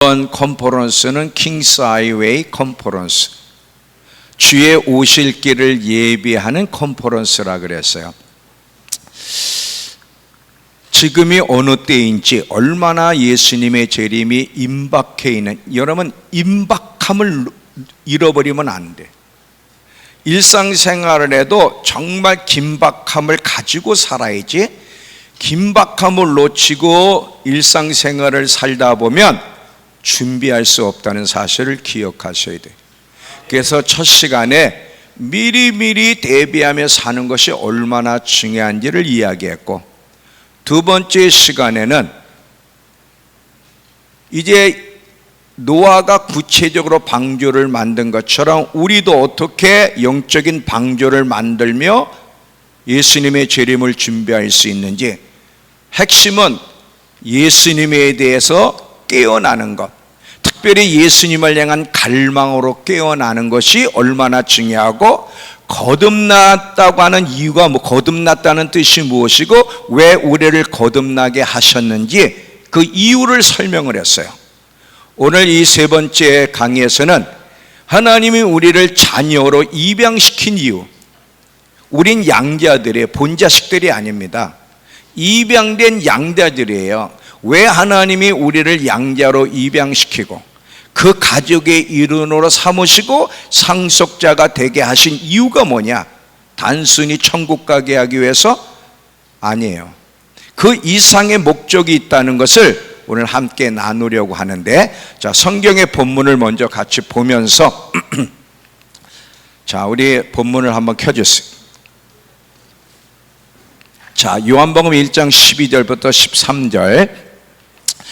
이번 컨퍼런스는 킹스 하이웨이 컨퍼런스, 주의 오실 길을 예비하는 컨퍼런스라 그랬어요. 지금이 어느 때인지, 얼마나 예수님의 재림이 임박해 있는, 여러분 임박함을 잃어버리면 안 돼. 일상생활을 해도 정말 긴박함을 가지고 살아야지, 긴박함을 놓치고 일상생활을 살다 보면 준비할 수 없다는 사실을 기억하셔야 돼요. 그래서 첫 시간에 미리미리 대비하며 사는 것이 얼마나 중요한지를 이야기했고, 두 번째 시간에는 이제 노아가 구체적으로 방주를 만든 것처럼 우리도 어떻게 영적인 방주를 만들며 예수님의 재림을 준비할 수 있는지, 핵심은 예수님에 대해서 깨어나는 것, 특별히 예수님을 향한 갈망으로 깨어나는 것이 얼마나 중요하고, 거듭났다고 하는 이유가 거듭났다는 뜻이 무엇이고 왜 우리를 거듭나게 하셨는지 그 이유를 설명을 했어요. 오늘 이 세 번째 강의에서는 하나님이 우리를 자녀로 입양시킨 이유, 우린 양자들의 본자식들이 아닙니다. 입양된 양자들이에요. 왜 하나님이 우리를 양자로 입양시키고 그 가족의 일원으로 삼으시고 상속자가 되게 하신 이유가 뭐냐? 단순히 천국 가게 하기 위해서? 아니에요. 그 이상의 목적이 있다는 것을 오늘 함께 나누려고 하는데, 자, 성경의 본문을 먼저 같이 보면서 자, 우리 본문을 한번 켜주세요. 자, 요한복음 1장 12절부터 13절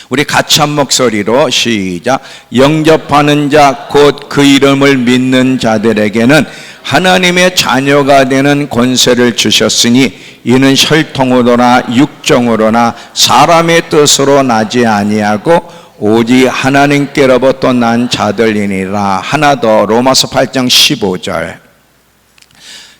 우리 같이 한 목소리로 시작. 영접하는 자 곧 그 이름을 믿는 자들에게는 하나님의 자녀가 되는 권세를 주셨으니 이는 혈통으로나 육정으로나 사람의 뜻으로 나지 아니하고 오직 하나님께로부터 난 자들이니라. 하나 더, 로마서 8장 15절.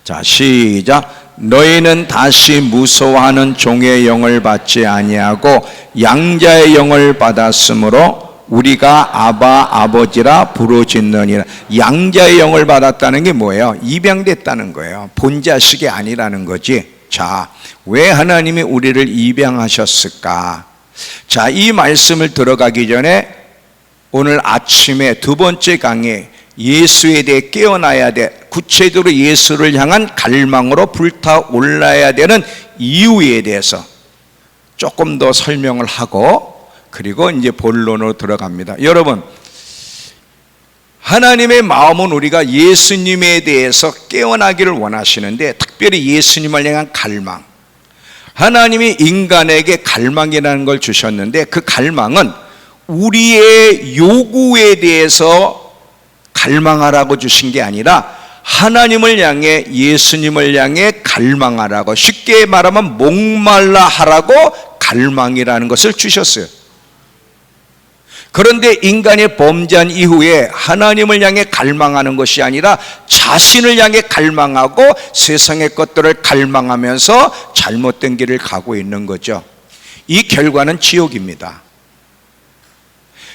자, 시작. 너희는 다시 무서워하는 종의 영을 받지 아니하고 양자의 영을 받았으므로 우리가 아바 아버지라 부르짖느니라. 양자의 영을 받았다는 게 뭐예요? 입양됐다는 거예요. 본자식이 아니라는 거지. 자, 왜 하나님이 우리를 입양하셨을까? 자, 이 말씀을 들어가기 전에 오늘 아침에 두 번째 강의, 예수에 대해 깨어나야 돼, 구체적으로 예수를 향한 갈망으로 불타올라야 되는 이유에 대해서 조금 더 설명을 하고, 그리고 이제 본론으로 들어갑니다. 여러분, 하나님의 마음은 우리가 예수님에 대해서 깨어나기를 원하시는데, 특별히 예수님을 향한 갈망, 하나님이 인간에게 갈망이라는 걸 주셨는데, 그 갈망은 우리의 요구에 대해서 갈망하라고 주신 게 아니라 하나님을 향해, 예수님을 향해 갈망하라고, 쉽게 말하면 목말라 하라고 갈망이라는 것을 주셨어요. 그런데 인간이 범죄한 이후에 하나님을 향해 갈망하는 것이 아니라 자신을 향해 갈망하고 세상의 것들을 갈망하면서 잘못된 길을 가고 있는 거죠. 이 결과는 지옥입니다.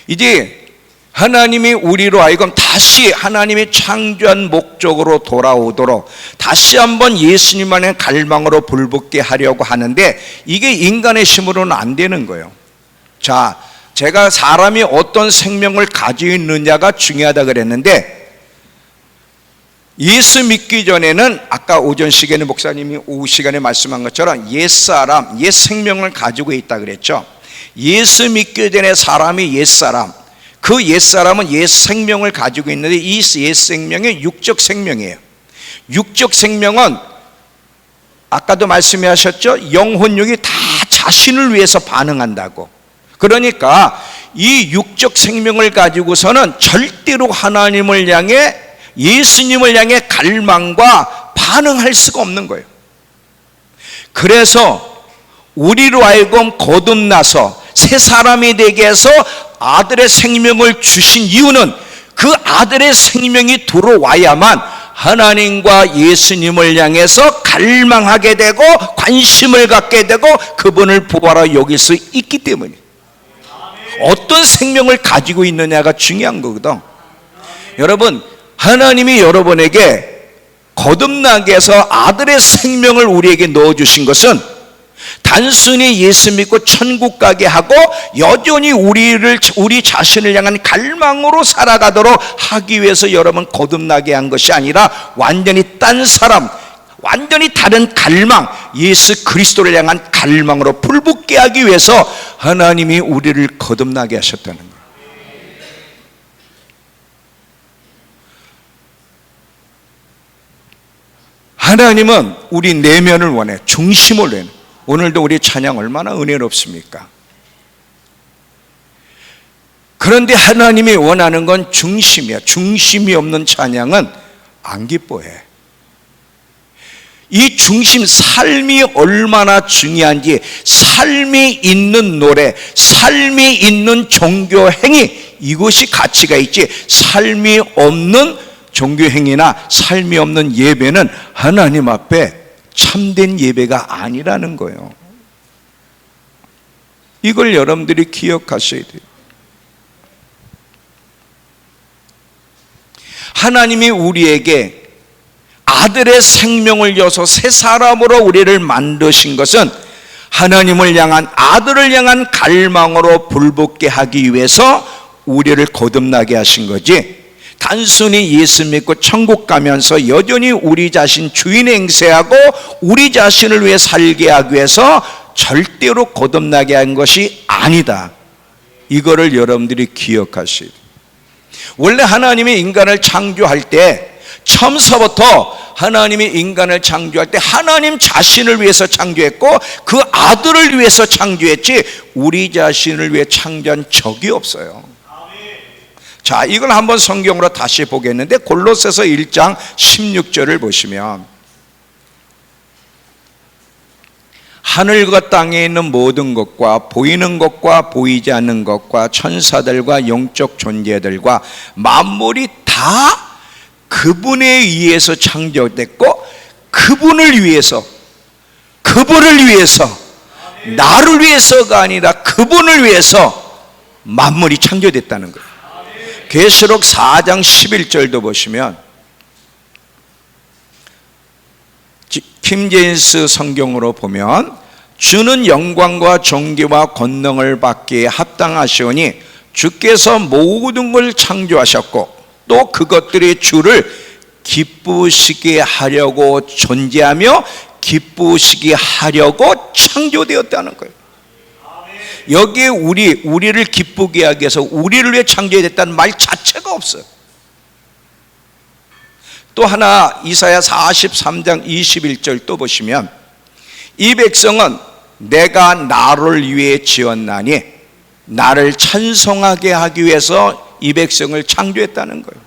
이제 하나님이 우리로 하여금 다시 하나님이 창조한 목적으로 돌아오도록 다시 한번 예수님만의 갈망으로 불붙게 하려고 하는데, 이게 인간의 힘으로는 안 되는 거예요. 자, 제가 사람이 어떤 생명을 가지고 있느냐가 중요하다 그랬는데, 예수 믿기 전에는 아까 오전 시간에 목사님이 오후 시간에 말씀한 것처럼 옛사람, 옛 생명을 가지고 있다 그랬죠. 예수 믿기 전에 사람이 옛사람, 그 옛사람은 옛 생명을 가지고 있는데, 이 옛 생명이 육적 생명이에요. 육적 생명은 아까도 말씀하셨죠. 영혼육이 다 자신을 위해서 반응한다고. 그러니까 이 육적 생명을 가지고서는 절대로 하나님을 향해, 예수님을 향해 갈망과 반응할 수가 없는 거예요. 그래서 우리로 하여금 거듭나서 새 사람이 되게 해서 아들의 생명을 주신 이유는 그 아들의 생명이 들어와야만 하나님과 예수님을 향해서 갈망하게 되고 관심을 갖게 되고 그분을 보아라 여길 수 있기 때문이에요. 어떤 생명을 가지고 있느냐가 중요한 거거든. 여러분, 하나님이 여러분에게 거듭나게 해서 아들의 생명을 우리에게 넣어주신 것은 단순히 예수 믿고 천국 가게 하고 여전히 우리 자신을 향한 갈망으로 살아가도록 하기 위해서 여러분 거듭나게 한 것이 아니라 완전히 딴 사람, 완전히 다른 갈망, 예수 그리스도를 향한 갈망으로 불붙게 하기 위해서 하나님이 우리를 거듭나게 하셨다는 거예요. 하나님은 우리 내면을 원해, 중심을 원해. 오늘도 우리 찬양 얼마나 은혜롭습니까? 그런데 하나님이 원하는 건 중심이야. 중심이 없는 찬양은 안 기뻐해. 이 중심, 삶이 얼마나 중요한지, 삶이 있는 노래, 삶이 있는 종교 행위, 이것이 가치가 있지, 삶이 없는 종교 행위나 삶이 없는 예배는 하나님 앞에 참된 예배가 아니라는 거예요. 이걸 여러분들이 기억하셔야 돼요. 하나님이 우리에게 아들의 생명을 여서 새 사람으로 우리를 만드신 것은 하나님을 향한, 아들을 향한 갈망으로 불붙게 하기 위해서 우리를 거듭나게 하신 거지, 단순히 예수 믿고 천국 가면서 여전히 우리 자신 주인 행세하고 우리 자신을 위해 살게 하기 위해서 절대로 거듭나게 한 것이 아니다. 이거를 여러분들이 기억하셔야 돼요. 원래 하나님이 인간을 창조할 때, 처음서부터 하나님이 인간을 창조할 때 하나님 자신을 위해서 창조했고 그 아들을 위해서 창조했지 우리 자신을 위해 창조한 적이 없어요. 자, 이걸 한번 성경으로 다시 보겠는데 골로새서 1장 16절을 보시면, 하늘과 땅에 있는 모든 것과 보이는 것과 보이지 않는 것과 천사들과 영적 존재들과 만물이 다 그분에 의해서 창조됐고 그분을 위해서 나를 위해서가 아니라 그분을 위해서 만물이 창조됐다는 거예요. 계시록 4장 11절도 보시면, 킹제임스 성경으로 보면, 주는 영광과 존귀와 권능을 받기에 합당하시오니 주께서 모든 걸 창조하셨고 또 그것들이 주를 기쁘시게 하려고 존재하며 기쁘시게 하려고 창조되었다는 거예요. 여기에 우리를 기쁘게 하기 위해서 우리를 위해 창조됐다는 말 자체가 없어요. 또 하나 이사야 43장 21절 또 보시면, 이 백성은 내가 나를 위해 지었나니 나를 찬송하게 하기 위해서 이 백성을 창조했다는 거예요.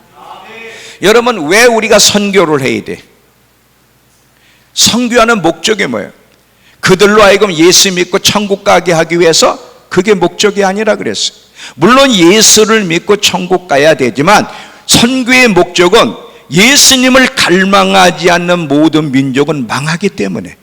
여러분, 왜 우리가 선교를 해야 돼? 선교하는 목적이 뭐예요? 그들로 하여금 예수 믿고 천국 가게 하기 위해서? 그게 목적이 아니라 그랬어요. 물론 예수를 믿고 천국 가야 되지만 선교의 목적은 예수님을 갈망하지 않는 모든 민족은 망하기 때문에,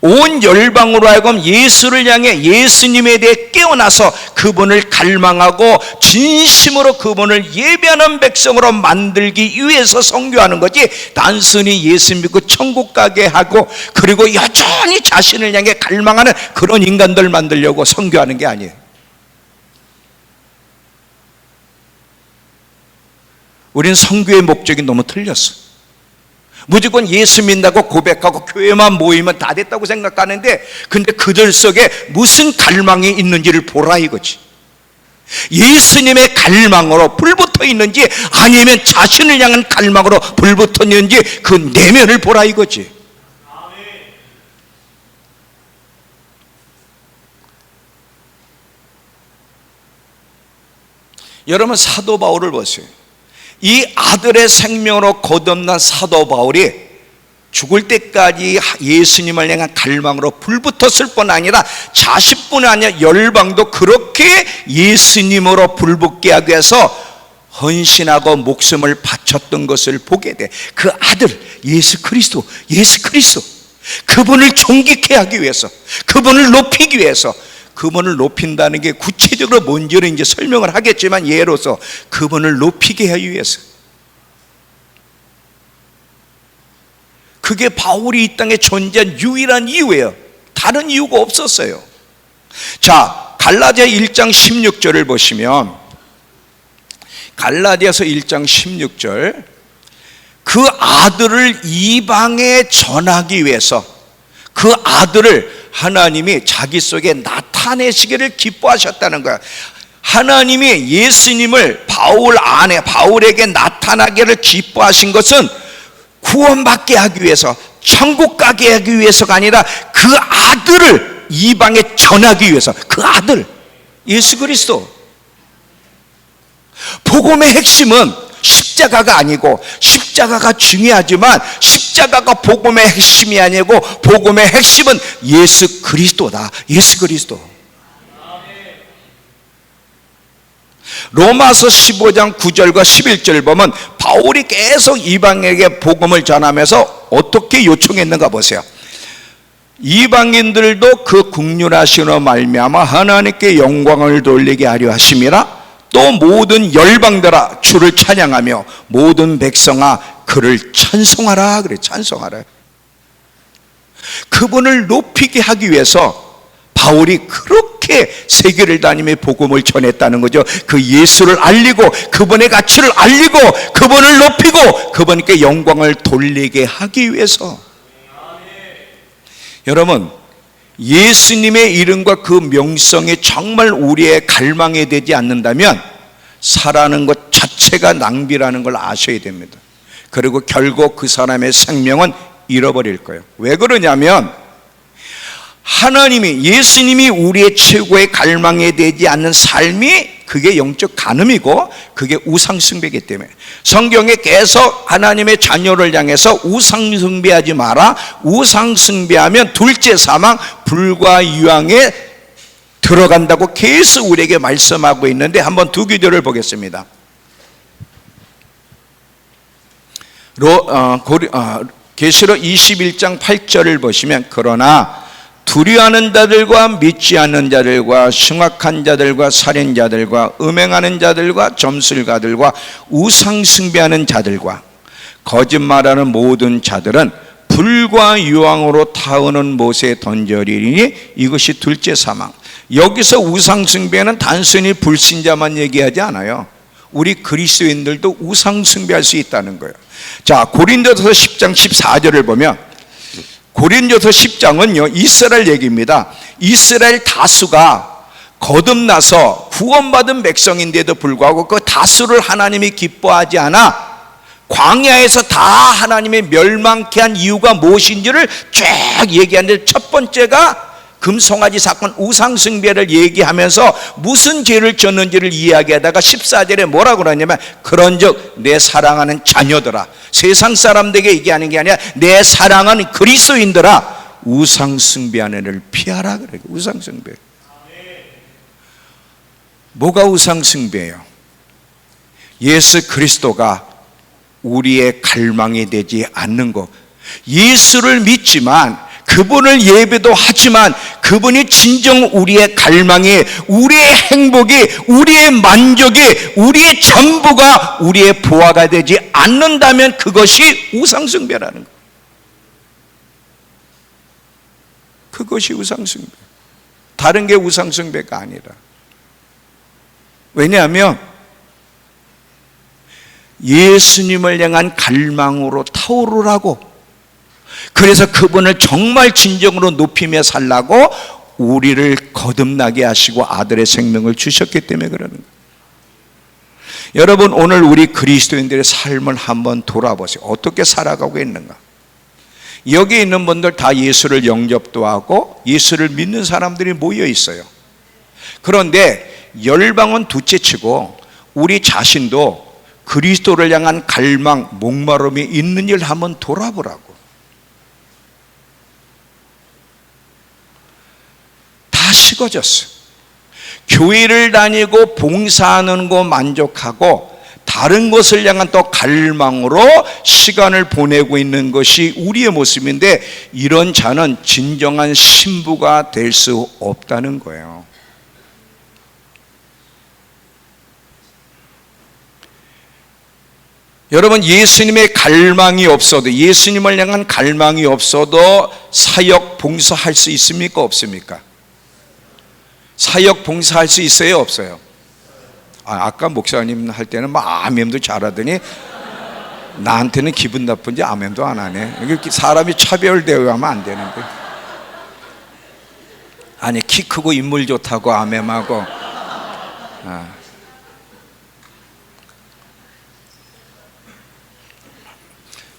온 열방으로 하여금 예수를 향해 예수님에 대해 깨어나서 그분을 갈망하고 진심으로 그분을 예배하는 백성으로 만들기 위해서 선교하는 거지, 단순히 예수 믿고 천국 가게 하고 그리고 여전히 자신을 향해 갈망하는 그런 인간들 만들려고 선교하는 게 아니에요. 우린 선교의 목적이 너무 틀렸어. 무조건 예수 믿는다고 고백하고 교회만 모이면 다 됐다고 생각하는데, 근데 그들 속에 무슨 갈망이 있는지를 보라 이거지. 예수님의 갈망으로 불붙어 있는지 아니면 자신을 향한 갈망으로 불붙어 있는지 그 내면을 보라 이거지. 여러분, 사도 바울을 보세요. 이 아들의 생명으로 거듭난 사도 바울이 죽을 때까지 예수님을 향한 갈망으로 불붙었을 뿐 아니라 자식뿐 아니라 열방도 그렇게 예수님으로 불붙게 하기 위해서 헌신하고 목숨을 바쳤던 것을 보게 돼. 그 아들 예수 그리스도 그분을 존귀케 하기 위해서, 그분을 높이기 위해서, 그분을 높인다는 게 구체적으로 뭔지를 이제 설명을 하겠지만, 예로서 그분을 높이게 하기 위해서. 그게 바울이 이 땅에 존재한 유일한 이유예요. 다른 이유가 없었어요. 자, 갈라디아 1장 16절을 보시면, 갈라디아서 1장 16절, 그 아들을 이방에 전하기 위해서 그 아들을 하나님이 자기 속에 나타내시기를 기뻐하셨다는 거야. 하나님이 예수님을 바울에게 나타나기를 기뻐하신 것은 구원받게 하기 위해서, 천국 가게 하기 위해서가 아니라 그 아들을 이방에 전하기 위해서. 그 아들 예수 그리스도. 복음의 핵심은 십자가가 아니고, 십자가가 중요하지만 십자가가 복음의 핵심이 아니고 복음의 핵심은 예수 그리스도다. 예수 그리스도. 로마서 15장 9절과 11절 보면 바울이 계속 이방인에게 복음을 전하면서 어떻게 요청했는가 보세요. 이방인들도 그 긍휼하심으로 말미암아 하나님께 영광을 돌리게 하려 하심이라. 또 모든 열방들아 주를 찬양하며 모든 백성아 그를 찬송하라. 그래, 찬송하라. 그분을 높이게 하기 위해서 바울이 그렇게 세계를 다니며 복음을 전했다는 거죠. 그 예수를 알리고 그분의 가치를 알리고 그분을 높이고 그분께 영광을 돌리게 하기 위해서. 여러분, 예수님의 이름과 그 명성이 정말 우리의 갈망이 되지 않는다면 살아가는 것 자체가 낭비라는 걸 아셔야 됩니다. 그리고 결국 그 사람의 생명은 잃어버릴 거예요. 왜 그러냐면 하나님이, 예수님이 우리의 최고의 갈망이 되지 않는 삶이 그게 영적 간음이고 그게 우상숭배이기 때문에 성경에 계속 하나님의 자녀를 향해서 우상숭배하지 마라, 우상숭배하면 둘째 사망, 불과 유황에 들어간다고 계속 우리에게 말씀하고 있는데, 한번 두 구절을 보겠습니다. 계시록 21장 8절을 보시면, 그러나 두려워하는 자들과 믿지 않는 자들과 흉악한 자들과 살인자들과 음행하는 자들과 점술가들과 우상숭배하는 자들과 거짓말하는 모든 자들은 불과 유황으로 타오르는 못에 던져리니 이것이 둘째 사망. 여기서 우상숭배는 단순히 불신자만 얘기하지 않아요. 우리 그리스도인들도 우상숭배할 수 있다는 거예요. 자, 고린도서 10장 14절을 보면, 고린도서 10장은요 이스라엘 얘기입니다. 이스라엘 다수가 거듭나서 구원받은 백성인데도 불구하고 그 다수를 하나님이 기뻐하지 않아 광야에서 다 하나님의 멸망케 한 이유가 무엇인지를 쫙 얘기하는데, 첫 번째가 금송아지 사건, 우상숭배를 얘기하면서 무슨 죄를 졌는지를 이야기하다가 14절에 뭐라고 그러냐면, 그런즉 내 사랑하는 자녀들아, 세상 사람들에게 얘기하는 게 아니라 내 사랑하는 그리스도인들아, 우상숭배하는 애를 피하라 그래요. 우상숭배. 뭐가 우상숭배예요? 예수 그리스도가 우리의 갈망이 되지 않는 것. 예수를 믿지만 그분을 예배도 하지만 그분이 진정 우리의 갈망이, 우리의 행복이, 우리의 만족이, 우리의 전부가, 우리의 보화가 되지 않는다면 그것이 우상숭배라는 거예요. 그것이 우상숭배. 다른 게 우상숭배가 아니라. 왜냐하면 예수님을 향한 갈망으로 타오르라고, 그래서 그분을 정말 진정으로 높이며 살라고 우리를 거듭나게 하시고 아들의 생명을 주셨기 때문에 그러는 거예요. 여러분, 오늘 우리 그리스도인들의 삶을 한번 돌아보세요. 어떻게 살아가고 있는가? 여기 있는 분들 다 예수를 영접도 하고 예수를 믿는 사람들이 모여 있어요. 그런데 열방은 둘째치고 우리 자신도 그리스도를 향한 갈망, 목마름이 있는지를 한번 돌아보라고. 다 식어졌어. 교회를 다니고 봉사하는 거 만족하고 다른 것을 향한 또 갈망으로 시간을 보내고 있는 것이 우리의 모습인데, 이런 자는 진정한 신부가 될 수 없다는 거예요. 여러분, 예수님의 갈망이 없어도, 예수님을 향한 갈망이 없어도 사역 봉사할 수 있습니까? 없습니까? 사역 봉사할 수 있어요? 없어요? 아까 목사님 할 때는 막 아멘도 잘하더니 나한테는 기분 나쁜지 아멘도 안 하네. 이렇게 사람이 차별대우하면 안 되는데. 아니, 키 크고 인물 좋다고 아멘하고.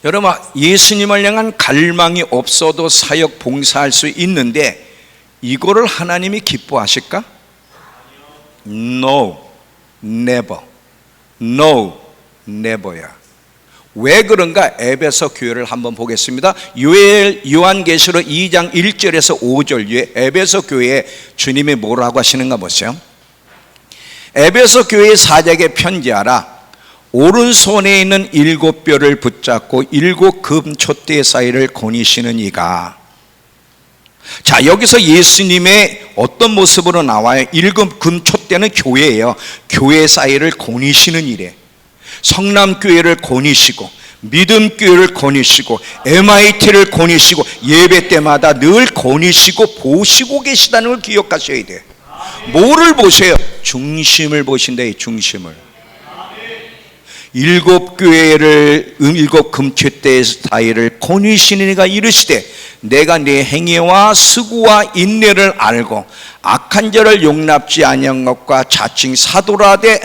여러분, 예수님을 향한 갈망이 없어도 사역 봉사할 수 있는데 이거를 하나님이 기뻐하실까? No, never. No, never야. 왜 그런가? 에베소 교회를 한번 보겠습니다. 요한계시록 2장 1절에서 5절 위에 에베소 교회에 주님이 뭐라고 하시는가 보세요. 에베소 교회 사역에 편지하라. 오른손에 있는 7뼈를 붙잡고 7금 촛대 사이를 거니시는 이가. 자, 여기서 예수님의 어떤 모습으로 나와요? 7금 촛대는 교회예요. 교회 사이를 거니시는 이래. 성남교회를 거니시고, 믿음교회를 거니시고, MIT를 거니시고, 예배 때마다 늘 거니시고 보시고 계시다는 걸 기억하셔야 돼. 뭐를 보세요? 중심을 보신다. 이 중심을. 7교회를 7금촛대 사이를 거니시는 이가 이르시되, 내가 네 행위와 수고와 인내를 알고 악한 자를 용납지 아니한 것과 자칭 사도라되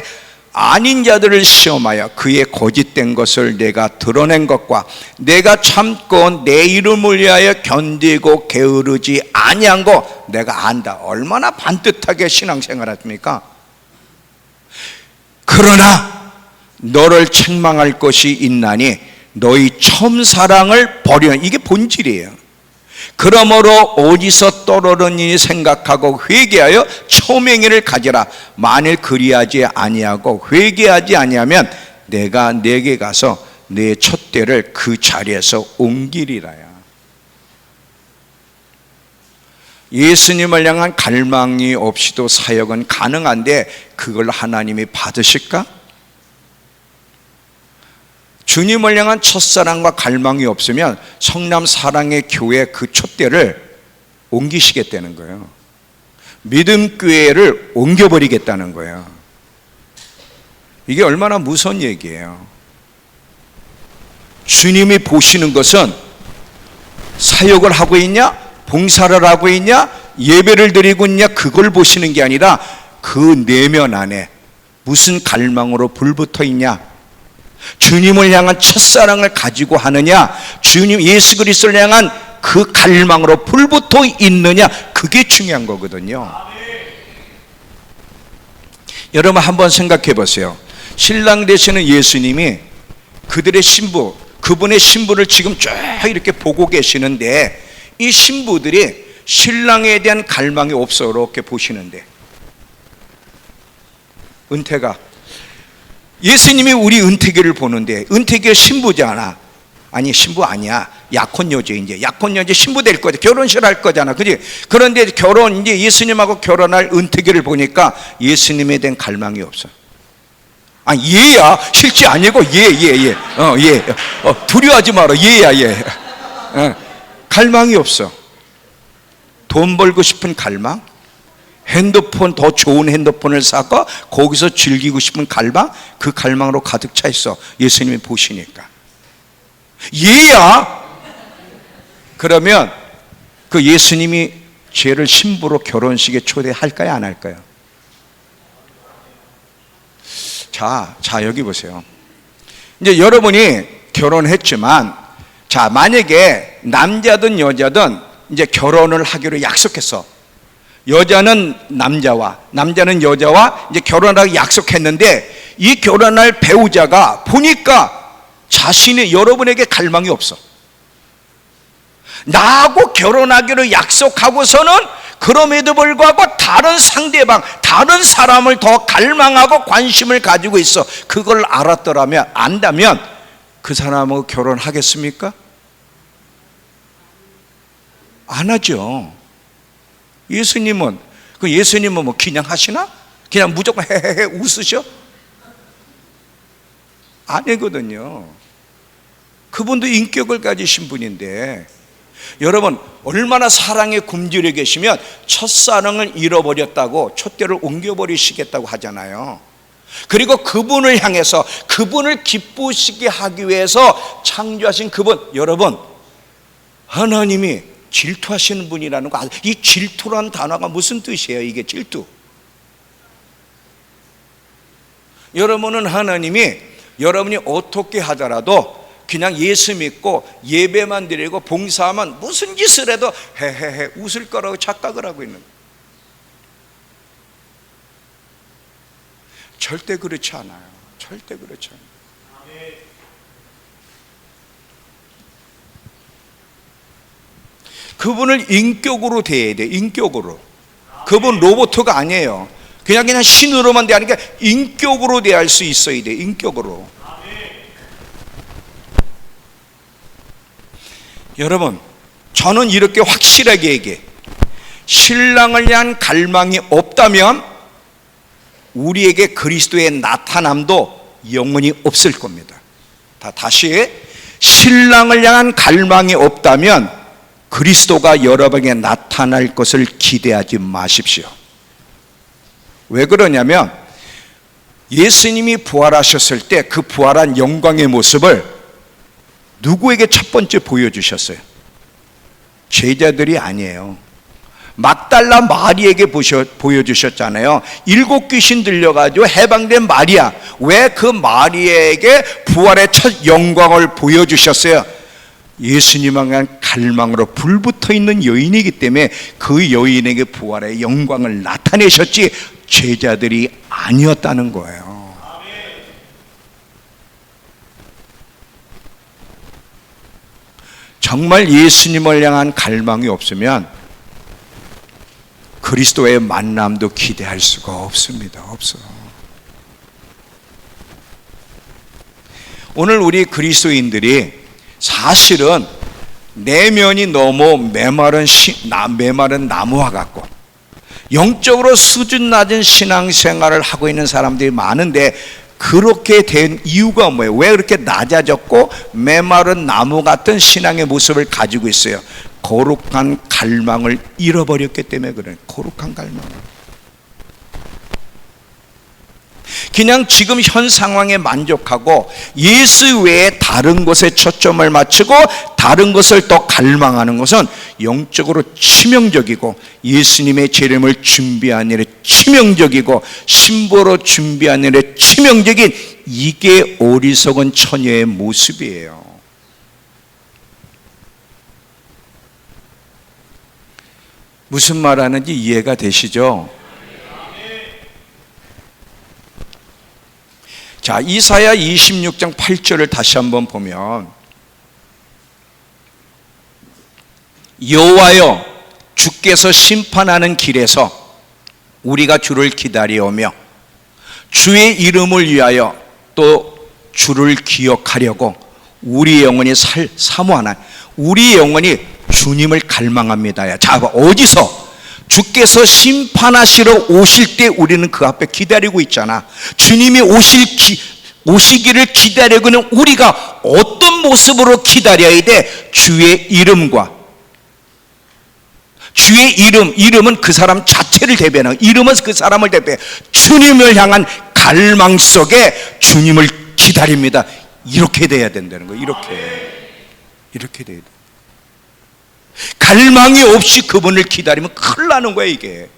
아닌 자들을 시험하여 그의 거짓된 것을 내가 드러낸 것과 내가 참고 내 이름을 위하여 견디고 게으르지 아니한 거 내가 안다. 얼마나 반듯하게 신앙생활 하십니까? 그러나 너를 책망할 것이 있나니 너희 처음 사랑을 버려. 이게 본질이에요. 그러므로 어디서 떨어졌니 생각하고 회개하여 처음 행위를 가지라. 만일 그리하지 아니하고 회개하지 아니하면 내가 내게 가서 내 촛대를 그 자리에서 옮기리라야. 예수님을 향한 갈망이 없이도 사역은 가능한데 그걸 하나님이 받으실까? 주님을 향한 첫사랑과 갈망이 없으면 성남 사랑의 교회 그 촛대를 옮기시겠다는 거예요. 믿음교회를 옮겨버리겠다는 거예요. 이게 얼마나 무서운 얘기예요. 주님이 보시는 것은 사역을 하고 있냐, 봉사를 하고 있냐, 예배를 드리고 있냐, 그걸 보시는 게 아니라 그 내면 안에 무슨 갈망으로 불붙어 있냐, 주님을 향한 첫사랑을 가지고 하느냐, 주님 예수 그리스도를 향한 그 갈망으로 불붙어 있느냐, 그게 중요한 거거든요. 여러분 한번 생각해 보세요. 신랑 되시는 예수님이 그들의 신부, 그분의 신부를 지금 쭉 이렇게 보고 계시는데 이 신부들이 신랑에 대한 갈망이 없어 이렇게 보시는데, 은퇴가 예수님이 우리 은퇴기를 보는데 은퇴기가 신부잖아. 아니 신부 아니야. 약혼 여자. 이제 약혼 여자 신부 될 거지. 결혼식 할 거잖아. 그지? 그런데 결혼 이제 예수님하고 결혼할 은퇴기를 보니까 예수님에 대한 갈망이 없어. 아, 얘야. 실제 아니고 얘. 두려워하지 마라. 얘야, 얘. 갈망이 없어. 돈 벌고 싶은 갈망? 핸드폰, 더 좋은 핸드폰을 사고 거기서 즐기고 싶은 갈망? 그 갈망으로 가득 차 있어. 예수님이 보시니까. 얘야. 그러면 그 예수님이 쟤를 신부로 결혼식에 초대할까요? 안 할까요? 자, 여기 보세요. 이제 여러분이 결혼했지만, 자, 만약에 남자든 여자든 이제 결혼을 하기로 약속했어. 여자는 남자와, 남자는 여자와 이제 결혼하기 약속했는데 이 결혼할 배우자가 보니까 자신이 여러분에게 갈망이 없어. 나하고 결혼하기로 약속하고서는 그럼에도 불구하고 다른 상대방, 다른 사람을 더 갈망하고 관심을 가지고 있어. 그걸 안다면 그 사람하고 결혼하겠습니까? 안 하죠. 예수님은 뭐 그냥 하시나? 그냥 무조건 헤헤헤 웃으셔? 아니거든요. 그분도 인격을 가지신 분인데, 여러분 얼마나 사랑에 굶주려 계시면 첫사랑을 잃어버렸다고 촛대를 옮겨버리시겠다고 하잖아요. 그리고 그분을 향해서 그분을 기쁘시게 하기 위해서 창조하신 그분, 여러분 하나님이 질투하시는 분이라는 거. 이 질투란 단어가 무슨 뜻이에요? 이게 질투. 여러분은 하나님이 여러분이 어떻게 하더라도 그냥 예수 믿고 예배만 드리고 봉사하면 무슨 짓을 해도 헤헤헤 웃을 거라고 착각을 하고 있는 거예요. 절대 그렇지 않아요. 절대 그렇지 않아요. 그분을 인격으로 대해야 돼. 인격으로. 그분 로봇가 아니에요. 그냥 신으로만 대하니까 인격으로 대할 수 있어야 돼. 인격으로. 여러분, 저는 이렇게 확실하게 얘기해. 신랑을 향한 갈망이 없다면 우리에게 그리스도의 나타남도 영원히 없을 겁니다. 다시, 신랑을 향한 갈망이 없다면 그리스도가 여러분에게 나타날 것을 기대하지 마십시오. 왜 그러냐면 예수님이 부활하셨을 때 그 부활한 영광의 모습을 누구에게 첫 번째 보여주셨어요? 제자들이 아니에요. 막달라 마리에게 보여주셨잖아요. 7 귀신 들려가지고 해방된 마리아. 왜 그 마리에게 부활의 첫 영광을 보여주셨어요? 예수님을 향한 갈망으로 불붙어 있는 여인이기 때문에 그 여인에게 부활의 영광을 나타내셨지 제자들이 아니었다는 거예요. 정말 예수님을 향한 갈망이 없으면 그리스도의 만남도 기대할 수가 없습니다. 없어. 오늘 우리 그리스도인들이 사실은 내면이 너무 메마른 나무와 같고 영적으로 수준 낮은 신앙생활을 하고 있는 사람들이 많은데, 그렇게 된 이유가 뭐예요? 왜 그렇게 낮아졌고 메마른 나무 같은 신앙의 모습을 가지고 있어요? 거룩한 갈망을 잃어버렸기 때문에 그래요. 거룩한 갈망을. 그냥 지금 현 상황에 만족하고 예수 외에 다른 것에 초점을 맞추고 다른 것을 더 갈망하는 것은 영적으로 치명적이고, 예수님의 재림을 준비한 일에 치명적이고, 신부로 준비한 일에 치명적인, 이게 어리석은 처녀의 모습이에요. 무슨 말하는지 이해가 되시죠? 자, 이사야 26장 8절을 다시 한번 보면, 여호와여, 주께서 심판하는 길에서 우리가 주를 기다려오며 주의 이름을 위하여 또 주를 기억하려고 우리 영혼이 사모하나. 우리 영혼이 주님을 갈망합니다. 자, 어디서? 주께서 심판하시러 오실 때 우리는 그 앞에 기다리고 있잖아. 주님이 오시기를 기다리고는 우리가 어떤 모습으로 기다려야 돼? 주의 이름과, 주의 이름은 그 사람 자체를 대변하고, 이름은 그 사람을 대표해. 주님을 향한 갈망 속에 주님을 기다립니다. 이렇게 돼야 된다는 거예요. 이렇게 돼야 돼. 갈망이 없이 그분을 기다리면 큰일 나는 거예요. 이게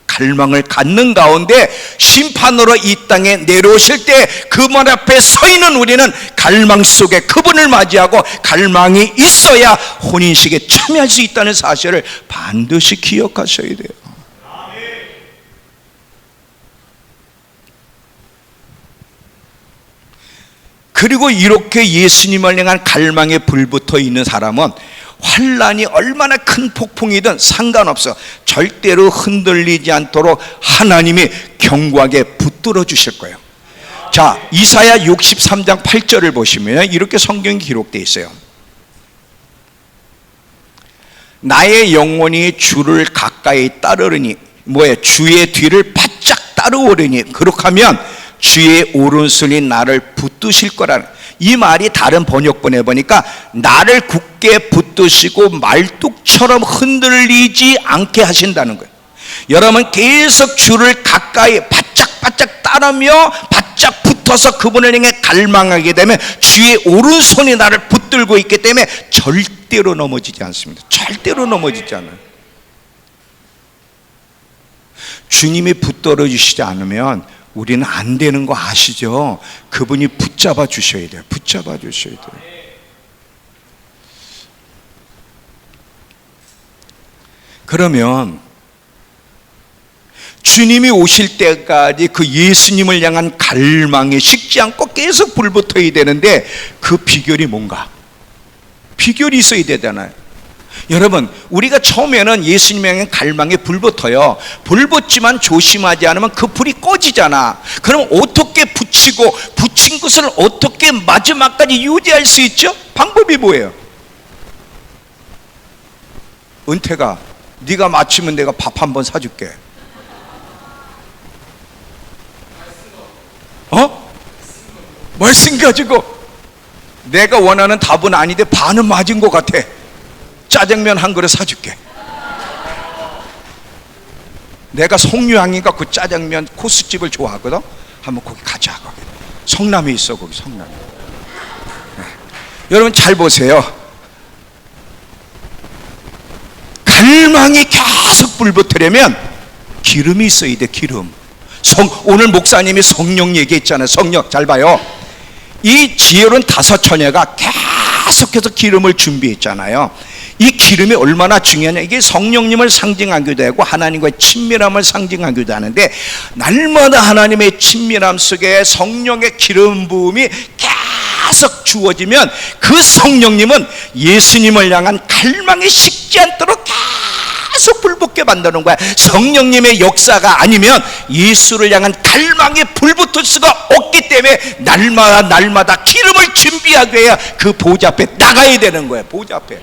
갈망을 갖는 가운데 심판으로 이 땅에 내려오실 때 그분 앞에 서 있는 우리는 갈망 속에 그분을 맞이하고 갈망이 있어야 혼인식에 참여할 수 있다는 사실을 반드시 기억하셔야 돼요. 그리고 이렇게 예수님을 향한 갈망에 불붙어 있는 사람은 환란이 얼마나 큰 폭풍이든 상관없어. 절대로 흔들리지 않도록 하나님이 견고하게 붙들어 주실 거예요. 자, 이사야 63장 8절을 보시면 이렇게 성경이 기록되어 있어요. 나의 영혼이 주를 가까이 따르니, 주의 뒤를 바짝 따르오르니, 그렇게 하면 주의 오른손이 나를 붙드실 거라는, 이 말이 다른 번역본에 보니까 나를 굳게 붙드시고 말뚝처럼 흔들리지 않게 하신다는 거예요. 여러분, 계속 주를 가까이 바짝 따르며 바짝 붙어서 그분을 향해 갈망하게 되면 주의 오른손이 나를 붙들고 있기 때문에 절대로 넘어지지 않습니다. 절대로 넘어지지 않아요. 주님이 붙들어 주시지 않으면 우리는 안 되는 거 아시죠? 그분이 붙잡아 주셔야 돼요. 붙잡아 주셔야 돼요. 그러면 주님이 오실 때까지 그 예수님을 향한 갈망이 식지 않고 계속 불붙어야 되는데, 그 비결이 뭔가? 비결이 있어야 되잖아요. 여러분, 우리가 처음에는 예수님에 향한 갈망에 불붙어요. 불붙지만 조심하지 않으면 그 불이 꺼지잖아. 그럼 어떻게 붙이고, 붙인 것을 어떻게 마지막까지 유지할 수 있죠? 방법이 뭐예요? 은퇴가, 네가 마치면 내가 밥 한 번 사줄게. 말씀 가지고. 내가 원하는 답은 아닌데 반은 맞은 것 같아. 짜장면 한 그릇 사줄게. 내가 송유향이가 그 짜장면 코스집을 좋아하거든. 한번 거기 가자. 거기 성남에 있어. 거기 성남에. 네. 여러분 잘 보세요. 갈망이 계속 불붙으려면 기름이 있어야 돼. 기름. 오늘 목사님이 성령 얘기했잖아요. 성령 잘 봐요. 이 지혜로운 5 처녀가 계속해서 기름을 준비했잖아요. 이 기름이 얼마나 중요하냐. 이게 성령님을 상징하기도 하고 하나님과의 친밀함을 상징하기도 하는데, 날마다 하나님의 친밀함 속에 성령의 기름 부음이 계속 주어지면 그 성령님은 예수님을 향한 갈망이 식지 않도록 계속 불붙게 만드는 거야. 성령님의 역사가 아니면 예수를 향한 갈망이 불붙을 수가 없기 때문에 날마다 기름을 준비하기 위해 그 보좌 앞에 나가야 되는 거야. 보좌 앞에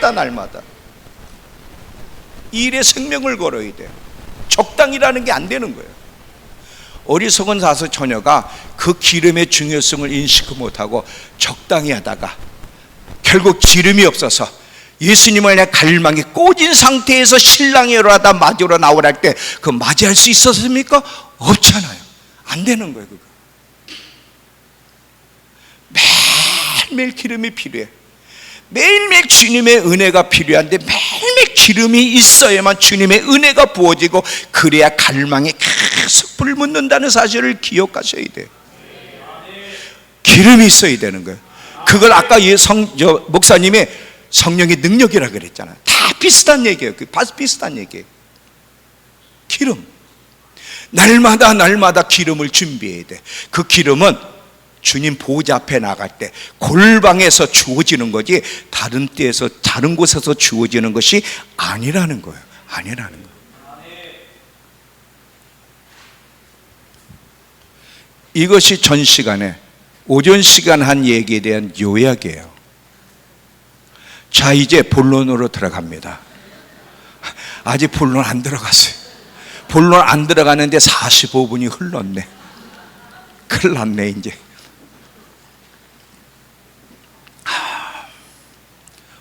날마다 이 일에 생명을 걸어야 돼. 적당이라는 게 안 되는 거예요. 어리석은 5 처녀가 그 기름의 중요성을 인식 못하고 적당히 하다가 결국 기름이 없어서 예수님을 향해 갈망이 꽂은 상태에서 신랑이 일어나다 맞으러 나오라 할 때 그 맞이할 수 있었습니까? 없잖아요. 안 되는 거예요. 그거. 매일매일 기름이 필요해. 매일매일 주님의 은혜가 필요한데 매일매일 기름이 있어야만 주님의 은혜가 부어지고, 그래야 갈망이 계속 불붙는다는 사실을 기억하셔야 돼요. 기름이 있어야 되는 거예요. 그걸 아까 목사님이 성령의 능력이라 그랬잖아요. 다 비슷한 얘기예요. 비슷한 얘기예요. 기름. 날마다 기름을 준비해야 돼. 그 기름은 주님 보좌 앞에 나갈 때 골방에서 주어지는 거지, 다른 때에서 다른 곳에서 주어지는 것이 아니라는 거예요. 아니라는 거예요. 이것이 전 시간에 오전 시간 한 얘기에 대한 요약이에요. 자, 이제 본론으로 들어갑니다. 아직 본론 안 들어갔어요. 본론 안 들어가는데 45분이 흘렀네. 큰일 났네 이제.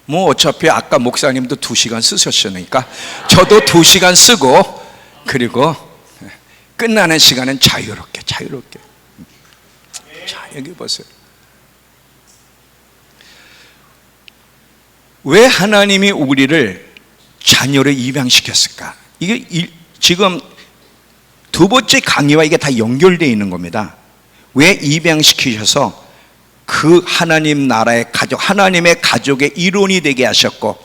뭐 어차피 아까 목사님도 2시간 쓰셨으니까 저도 2시간 쓰고, 그리고 끝나는 시간은 자유롭게. 자, 여기 보세요. 왜 하나님이 우리를 자녀를 입양시켰을까? 이게 지금 2번째 강의와 이게 다 연결되어 있는 겁니다. 왜 입양시키셔서 그 하나님 나라의 가족, 하나님의 가족의 일원이 되게 하셨고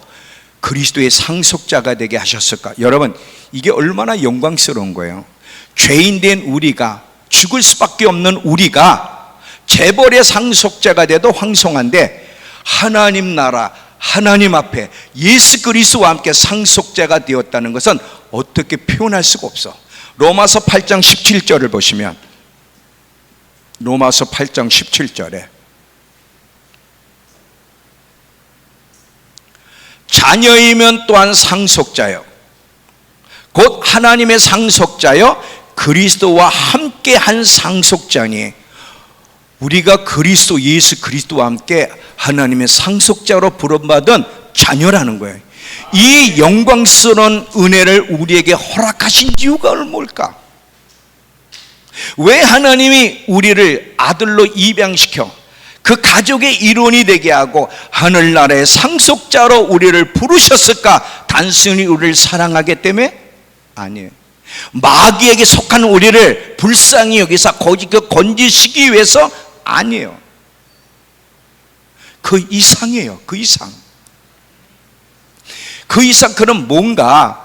그리스도의 상속자가 되게 하셨을까? 여러분, 이게 얼마나 영광스러운 거예요. 죄인된 우리가, 죽을 수밖에 없는 우리가 재벌의 상속자가 돼도 황송한데, 하나님 나라, 하나님 앞에 예수 그리스도와 함께 상속자가 되었다는 것은 어떻게 표현할 수가 없어. 로마서 8장 17절을 보시면, 로마서 8장 17절에 자녀이면 또한 상속자요 곧 하나님의 상속자요 그리스도와 함께한 상속자니, 우리가 그리스도 예수 그리스도와 함께 하나님의 상속자로 부름받은 자녀라는 거예요. 이 영광스러운 은혜를 우리에게 허락하신 이유가 뭘까? 왜 하나님이 우리를 아들로 입양시켜 그 가족의 일원이 되게 하고 하늘나라의 상속자로 우리를 부르셨을까? 단순히 우리를 사랑하기 때문에? 아니에요. 마귀에게 속한 우리를 불쌍히 여기서 건지시기 위해서? 아니에요. 그 이상이에요. 그 이상. 그 이상. 그럼 뭔가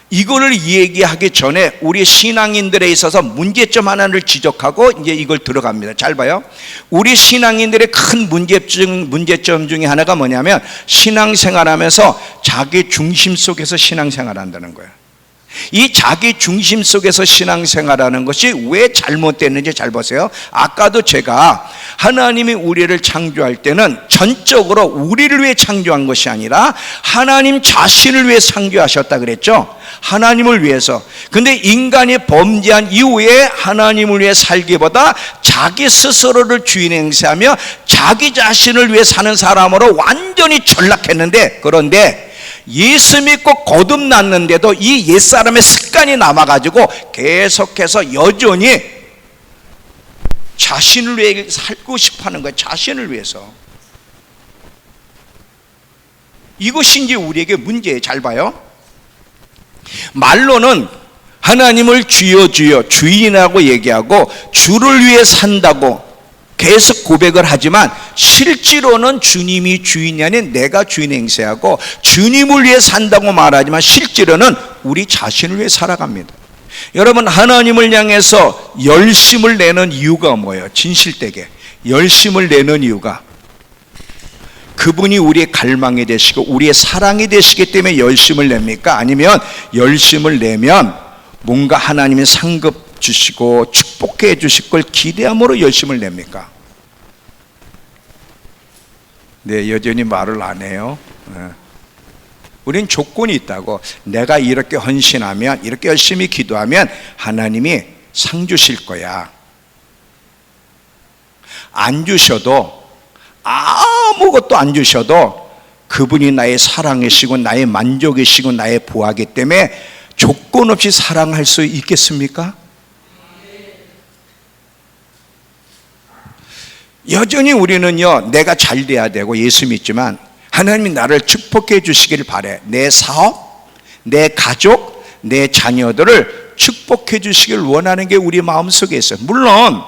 이거를 얘기하기 전에 우리 신앙인들에 있어서 문제점 하나를 지적하고 이제 이걸 들어갑니다. 잘 봐요. 우리 신앙인들의 큰 문제점 중에 하나가 뭐냐면, 신앙생활하면서 자기 중심 속에서 신앙생활한다는 거예요. 이 자기 중심 속에서 신앙생활하는 것이 왜 잘못됐는지 잘 보세요. 아까도 제가 하나님이 우리를 창조할 때는 전적으로 우리를 위해 창조한 것이 아니라 하나님 자신을 위해 창조하셨다 그랬죠. 하나님을 위해서. 근데 인간이 범죄한 이후에 하나님을 위해 살기보다 자기 스스로를 주인 행세하며 자기 자신을 위해 사는 사람으로 완전히 전락했는데, 그런데 예수 믿고 거듭났는데도 이 옛사람의 습관이 남아가지고 계속해서 여전히 자신을 위해 살고 싶어하는 거예요. 자신을 위해서. 이것이 이제 우리에게 문제예요. 잘 봐요. 말로는 하나님을 주여 주여 주인이라고 얘기하고 주를 위해 산다고 계속 고백을 하지만, 실제로는 주님이 주인이 아닌 내가 주인 행세하고 주님을 위해 산다고 말하지만 실제로는 우리 자신을 위해 살아갑니다. 여러분, 하나님을 향해서 열심을 내는 이유가 뭐예요? 진실되게 열심을 내는 이유가 그분이 우리의 갈망이 되시고 우리의 사랑이 되시기 때문에 열심을 냅니까? 아니면 열심을 내면 뭔가 하나님이 상급 주시고 축복해 주실 걸 기대함으로 열심을 냅니까? 네, 여전히 말을 안 해요. 우린 조건이 있다고. 내가 이렇게 헌신하면, 이렇게 열심히 기도하면 하나님이 상 주실 거야. 안 주셔도, 아무것도 안 주셔도 그분이 나의 사랑이시고 나의 만족이시고 나의 보호하기 때문에 조건 없이 사랑할 수 있겠습니까? 여전히 우리는요, 내가 잘 돼야 되고 예수 믿지만 하나님이 나를 축복해 주시길 바래. 내 사업, 내 가족, 내 자녀들을 축복해 주시길 원하는 게 우리 마음속에 있어요. 물론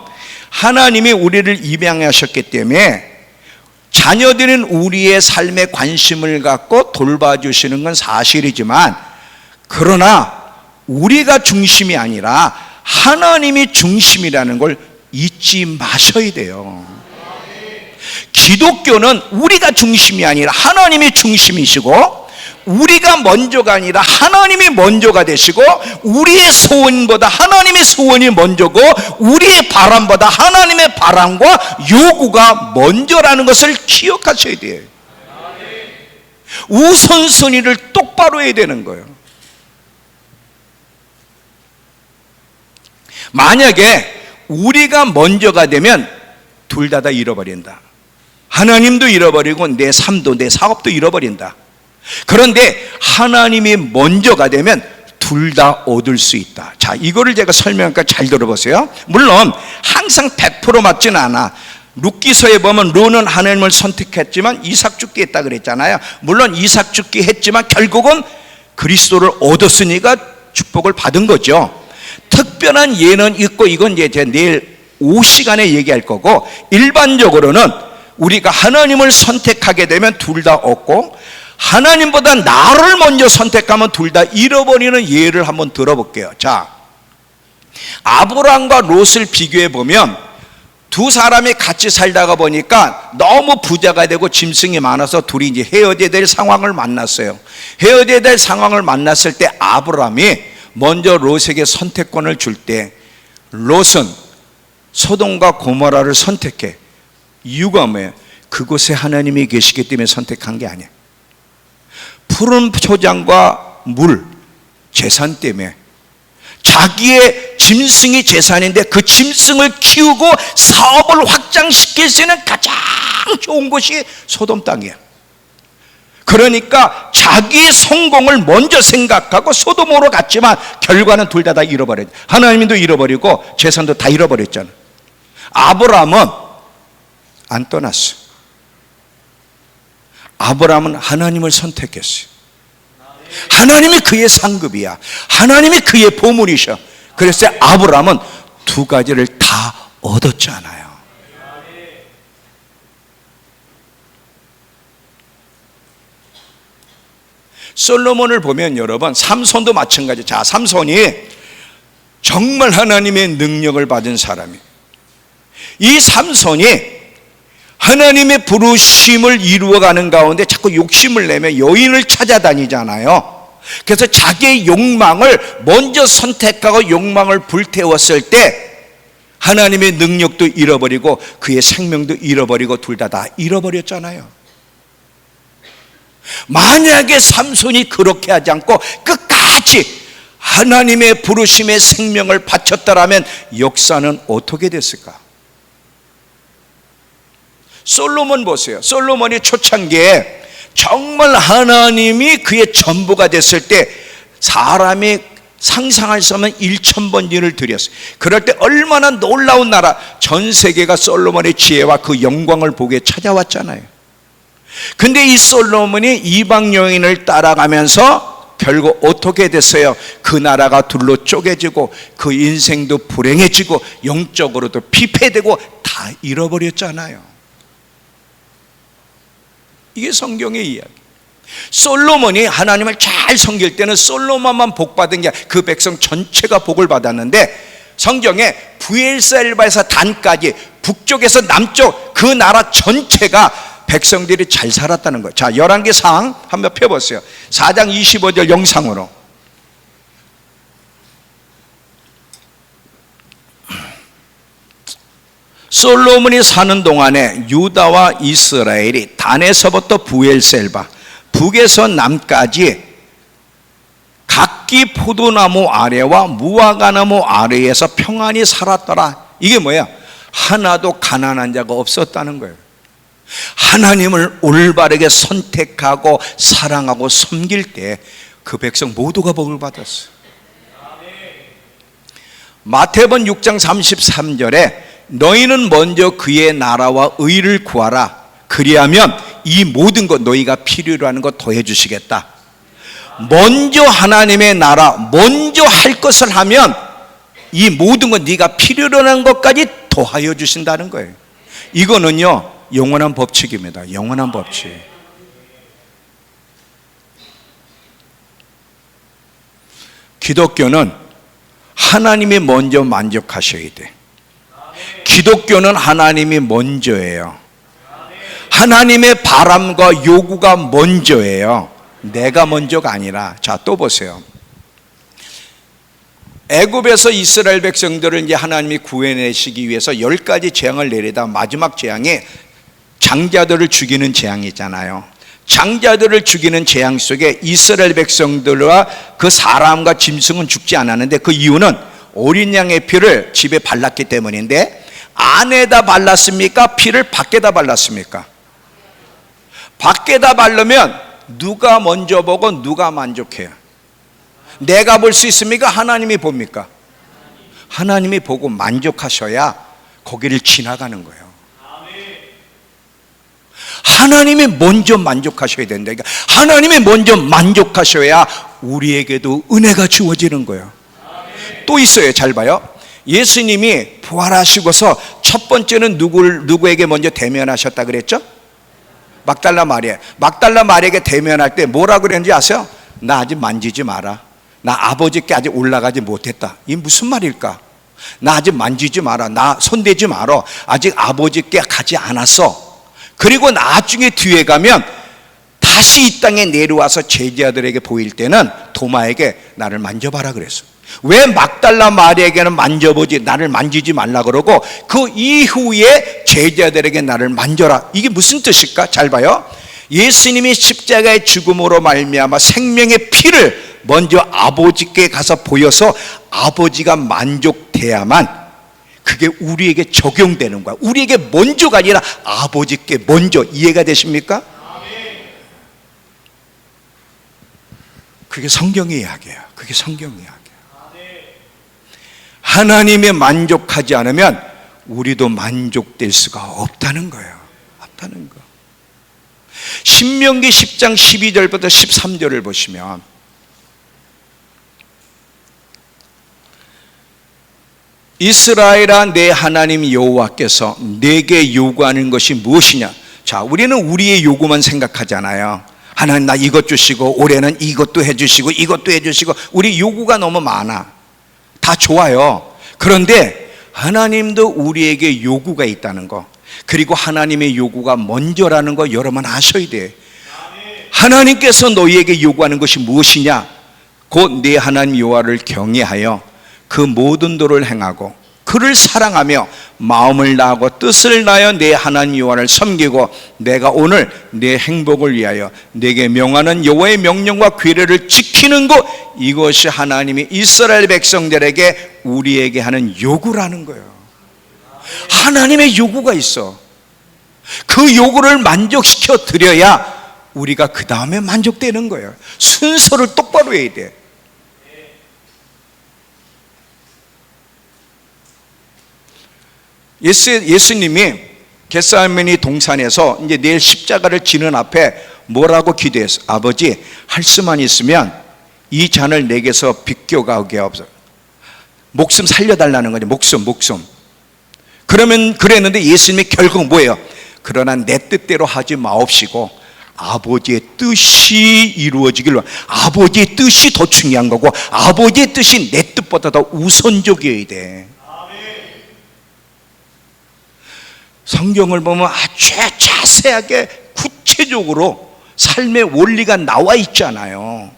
하나님이 우리를 입양하셨기 때문에 자녀들은 우리의 삶에 관심을 갖고 돌봐주시는 건 사실이지만, 그러나 우리가 중심이 아니라 하나님이 중심이라는 걸 잊지 마셔야 돼요. 기독교는 우리가 중심이 아니라 하나님이 중심이시고, 우리가 먼저가 아니라 하나님이 먼저가 되시고, 우리의 소원보다 하나님의 소원이 먼저고, 우리의 바람보다 하나님의 바람과 요구가 먼저라는 것을 기억하셔야 돼요. 우선순위를 똑바로 해야 되는 거예요. 만약에 우리가 먼저가 되면 둘 다 잃어버린다. 하나님도 잃어버리고 내 삶도 내 사업도 잃어버린다. 그런데 하나님이 먼저가 되면 둘 다 얻을 수 있다. 자, 이거를 제가 설명할까? 잘 들어보세요. 물론 항상 100% 맞지는 않아. 룻기서에 보면 르는 하나님을 선택했지만 이삭 죽기 했다 그랬잖아요. 물론 이삭 죽기 했지만 결국은 그리스도를 얻었으니까 축복을 받은 거죠. 특별한 예는 있고, 이건 이제 내일 오후 시간에 얘기할 거고, 일반적으로는 우리가 하나님을 선택하게 되면 둘 다 얻고, 하나님보다 나를 먼저 선택하면 둘 다 잃어버리는 예를 한번 들어볼게요. 자, 아브라함과 롯을 비교해 보면 두 사람이 같이 살다가 보니까 너무 부자가 되고 짐승이 많아서 둘이 이제 헤어져야 될 상황을 만났어요. 헤어져야 될 상황을 만났을 때 아브라함이 먼저 롯에게 선택권을 줄 때 롯은 소돔과 고모라를 선택해. 이유가 뭐예요? 그곳에 하나님이 계시기 때문에 선택한 게 아니에요. 푸른 초장과 물, 재산 때문에, 자기의 짐승이 재산인데 그 짐승을 키우고 사업을 확장시킬 수 있는 가장 좋은 곳이 소돔 땅이에요. 그러니까 자기의 성공을 먼저 생각하고 소돔으로 갔지만 결과는 둘 다 잃어버렸죠. 하나님도 잃어버리고 재산도 다 잃어버렸잖아요. 아브라함은 안 떠났어요. 아브라함은 하나님을 선택했어요. 하나님이 그의 상급이야. 하나님이 그의 보물이셔. 그래서 아브라함은 두 가지를 다 얻었잖아요. 솔로몬을 보면 여러분, 삼손도 마찬가지. 자, 삼손이 정말 하나님의 능력을 받은 사람이에요. 이 삼손이 하나님의 부르심을 이루어가는 가운데 자꾸 욕심을 내며 여인을 찾아다니잖아요. 그래서 자기의 욕망을 먼저 선택하고 욕망을 불태웠을 때 하나님의 능력도 잃어버리고 그의 생명도 잃어버리고 둘 다 잃어버렸잖아요. 만약에 삼손이 그렇게 하지 않고 끝까지 하나님의 부르심에 생명을 바쳤더라면 역사는 어떻게 됐을까? 솔로몬 보세요. 솔로몬이 초창기에 정말 하나님이 그의 전부가 됐을 때 사람이 상상할 수 없는 1000번 일을 드렸어요. 그럴 때 얼마나 놀라운 나라, 전 세계가 솔로몬의 지혜와 그 영광을 보게 찾아왔잖아요. 근데 이 솔로몬이 이방 여인을 따라가면서 결국 어떻게 됐어요? 그 나라가 둘로 쪼개지고 그 인생도 불행해지고 영적으로도 피폐되고 다 잃어버렸잖아요. 이게 성경의 이야기. 솔로몬이 하나님을 잘 섬길 때는 솔로몬만 복 받은 게 아니라 그 백성 전체가 복을 받았는데 성경에 브엘사일바에서 단까지 북쪽에서 남쪽 그 나라 전체가 백성들이 잘 살았다는 거예요. 자, 열왕기상 한번 펴보세요. 4장 25절 영상으로. 솔로몬이 사는 동안에 유다와 이스라엘이 단에서부터 브엘셀바, 북에서 남까지 각기 포도나무 아래와 무화과나무 아래에서 평안히 살았더라. 이게 뭐야? 하나도 가난한 자가 없었다는 거예요. 하나님을 올바르게 선택하고 사랑하고 섬길 때 그 백성 모두가 복을 받았어요. 마태복음 6장 33절에 너희는 먼저 그의 나라와 의를 구하라. 그리하면 이 모든 것 너희가 필요로 하는 것 더해 주시겠다. 먼저 하나님의 나라, 먼저 할 것을 하면 이 모든 것 네가 필요로 하는 것까지 더하여 주신다는 거예요. 이거는요 영원한 법칙입니다. 영원한 법칙. 기독교는 하나님이 먼저 만족하셔야 돼. 기독교는 하나님이 먼저예요. 하나님의 바람과 요구가 먼저예요. 내가 먼저가 아니라. 자, 또 보세요. 애굽에서 이스라엘 백성들을 이제 하나님이 구해내시기 위해서 10가지 재앙을 내리다 마지막 재앙이 장자들을 죽이는 재앙이잖아요. 장자들을 죽이는 재앙 속에 이스라엘 백성들과 그 사람과 짐승은 죽지 않았는데 그 이유는 어린 양의 피를 집에 발랐기 때문인데 안에다 발랐습니까? 피를 밖에다 발랐습니까? 밖에다 바르면 누가 먼저 보고 누가 만족해요? 내가 볼 수 있습니까? 하나님이 봅니까? 하나님이 보고 만족하셔야 거기를 지나가는 거예요. 하나님이 먼저 만족하셔야 된다. 그러니까 하나님이 먼저 만족하셔야 우리에게도 은혜가 주어지는 거예요. 또 있어요. 잘 봐요. 예수님이 부활하시고서 첫 번째는 누구에게 먼저 대면하셨다 그랬죠? 막달라 마리아. 막달라 마리아에게 대면할 때 뭐라 그랬는지 아세요? 나 아직 만지지 마라. 나 아버지께 아직 올라가지 못했다. 이게 무슨 말일까? 나 아직 만지지 마라. 나 손대지 마라. 아직 아버지께 가지 않았어. 그리고 나중에 뒤에 가면 다시 이 땅에 내려와서 제자들에게 보일 때는 도마에게 나를 만져봐라 그랬어. 왜 막달라 마리아에게는 만져보지 나를 만지지 말라 그러고 그 이후에 제자들에게 나를 만져라. 이게 무슨 뜻일까? 잘 봐요. 예수님이 십자가의 죽음으로 말미암아 생명의 피를 먼저 아버지께 가서 보여서 아버지가 만족돼야만 그게 우리에게 적용되는 거야. 우리에게 먼저가 아니라 아버지께 먼저. 이해가 되십니까? 그게 성경의 이야기야. 그게 성경의 이야기야. 하나님의 만족하지 않으면 우리도 만족될 수가 없다는 거예요. 없다는 거. 신명기 10장 12절부터 13절을 보시면 이스라엘아 내 하나님 여호와께서 내게 요구하는 것이 무엇이냐. 자, 우리는 우리의 요구만 생각하잖아요. 하나님 나 이것 주시고 올해는 이것도 해주시고 이것도 해주시고 우리 요구가 너무 많아. 다 좋아요. 그런데 하나님도 우리에게 요구가 있다는 거, 그리고 하나님의 요구가 먼저라는 거 여러분 아셔야 돼. 하나님께서 너희에게 요구하는 것이 무엇이냐. 곧 내 하나님 여호와를 경외하여 그 모든 도를 행하고 그를 사랑하며 마음을 다하고 뜻을 다하여 내 하나님 여호와를 섬기고 내가 오늘 내 행복을 위하여 내게 명하는 여호와의 명령과 규례를 지키는 것, 이것이 하나님이 이스라엘 백성들에게 우리에게 하는 요구라는 거예요. 하나님의 요구가 있어. 그 요구를 만족시켜 드려야 우리가 그 다음에 만족되는 거예요. 순서를 똑바로 해야 돼. 예수님이 겟세마네 동산에서 이제 내일 십자가를 지는 앞에 뭐라고 기도했어? 아버지, 할 수만 있으면 이 잔을 내게서 비껴가게 하옵소서. 목숨 살려달라는 거죠. 목숨. 그러면 그랬는데 예수님이 결국 뭐예요? 그러나 내 뜻대로 하지 마옵시고 아버지의 뜻이 이루어지길. 아버지의 뜻이 더 중요한 거고 아버지의 뜻이 내 뜻보다 더 우선적이어야 돼. 성경을 보면 아주 자세하게 구체적으로 삶의 원리가 나와 있잖아요.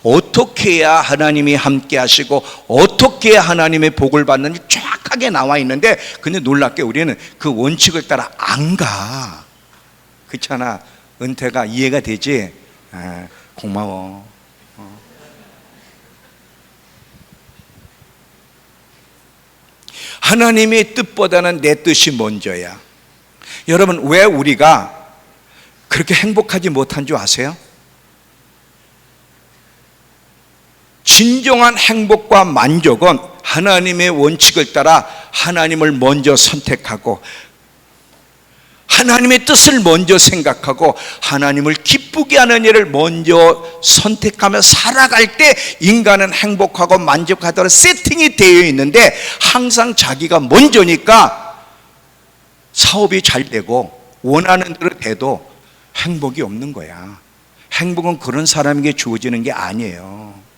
어떻게 해야 하나님이 함께 하시고 어떻게 해야 하나님의 복을 받는지 정확하게 나와 있는데, 근데 놀랍게 우리는 그 원칙을 따라 안 가. 그렇잖아. 은퇴가 이해가 되지? 아, 고마워. 하나님의 뜻보다는 내 뜻이 먼저야. 여러분, 왜 우리가 그렇게 행복하지 못한 줄 아세요? 진정한 행복과 만족은 하나님의 원칙을 따라 하나님을 먼저 선택하고 하나님의 뜻을 먼저 생각하고 하나님을 기쁘게 하는 일을 먼저 선택하며 살아갈 때 인간은 행복하고 만족하도록 세팅이 되어 있는데, 항상 자기가 먼저니까 사업이 잘 되고 원하는 대로 돼도 행복이 없는 거야. 행복은 그런 사람에게 주어지는 게 아니에요.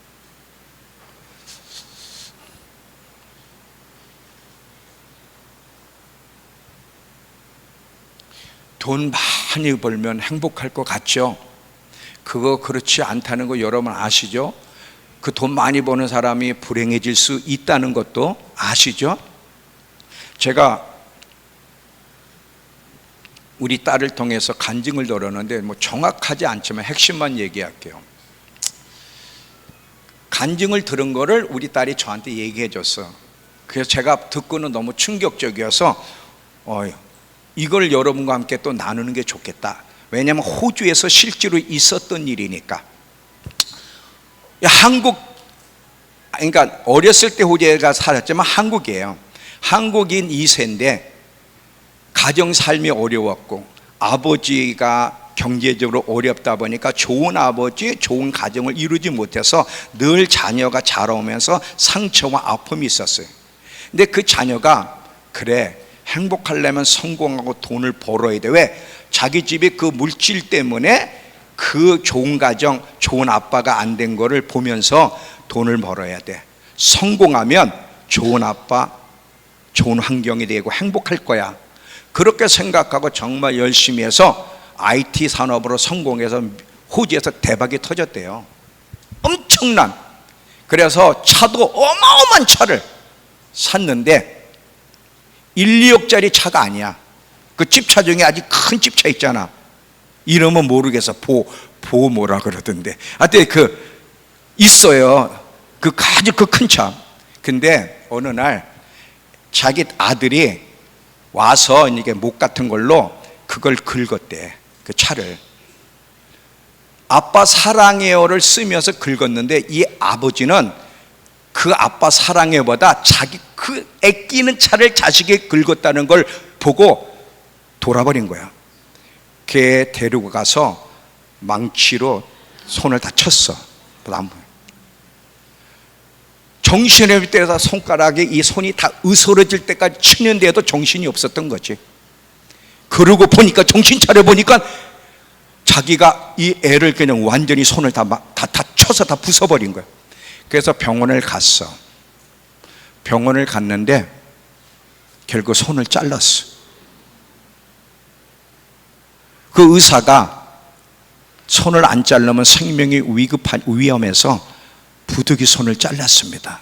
돈 많이 벌면 행복할 것 같죠? 그거 그렇지 않다는 거 여러분 아시죠? 그 돈 많이 버는 사람이 불행해질 수 있다는 것도 아시죠? 제가 우리 딸을 통해서 간증을 들었는데 뭐 정확하지 않지만 핵심만 얘기할게요. 간증을 들은 거를 우리 딸이 저한테 얘기해 줬어. 그래서 제가 듣고는 너무 충격적이어서 이걸 여러분과 함께 또 나누는 게 좋겠다. 왜냐하면 호주에서 실제로 있었던 일이니까. 그러니까 어렸을 때 호주에 살았지만 한국이에요. 한국인 2세인데 가정 삶이 어려웠고 아버지가 경제적으로 어렵다 보니까 좋은 아버지, 좋은 가정을 이루지 못해서 늘 자녀가 자라오면서 상처와 아픔이 있었어요. 근데 그 자녀가 그래, 행복하려면 성공하고 돈을 벌어야 돼. 왜? 자기 집이 그 물질 때문에 그 좋은 가정, 좋은 아빠가 안 된 거를 보면서 돈을 벌어야 돼. 성공하면 좋은 아빠, 좋은 환경이 되고 행복할 거야. 그렇게 생각하고 정말 열심히 해서 IT 산업으로 성공해서 호주에서 대박이 터졌대요. 엄청난. 그래서 차도 어마어마한 차를 샀는데 1, 2억짜리 차가 아니야. 그 집차 중에 아주 큰 집차 있잖아. 이름은 모르겠어. 보 뭐라 그러던데. 하여튼 있어요. 아주 큰 차. 근데 어느 날 자기 아들이 와서 이게 목 같은 걸로 그걸 긁었대. 그 차를. 아빠 사랑해요를 쓰면서 긁었는데 이 아버지는 그 아빠 사랑해요보다 자기 그 애끼는 차를 자식이 긁었다는 걸 보고 돌아버린 거야. 걔 데리고 가서 망치로 손을 다 쳤어. 정신을 때려서 손가락에 이 손이 다 으스러질 때까지 치는데도 정신이 없었던 거지. 그러고 보니까 정신 차려 보니까 자기가 이 애를 그냥 완전히 손을 다 쳐서 다 부숴버린 거야. 그래서 병원을 갔어. 병원을 갔는데 결국 손을 잘랐어. 그 의사가 손을 안 자르면 생명이 위험해서 부득이 손을 잘랐습니다.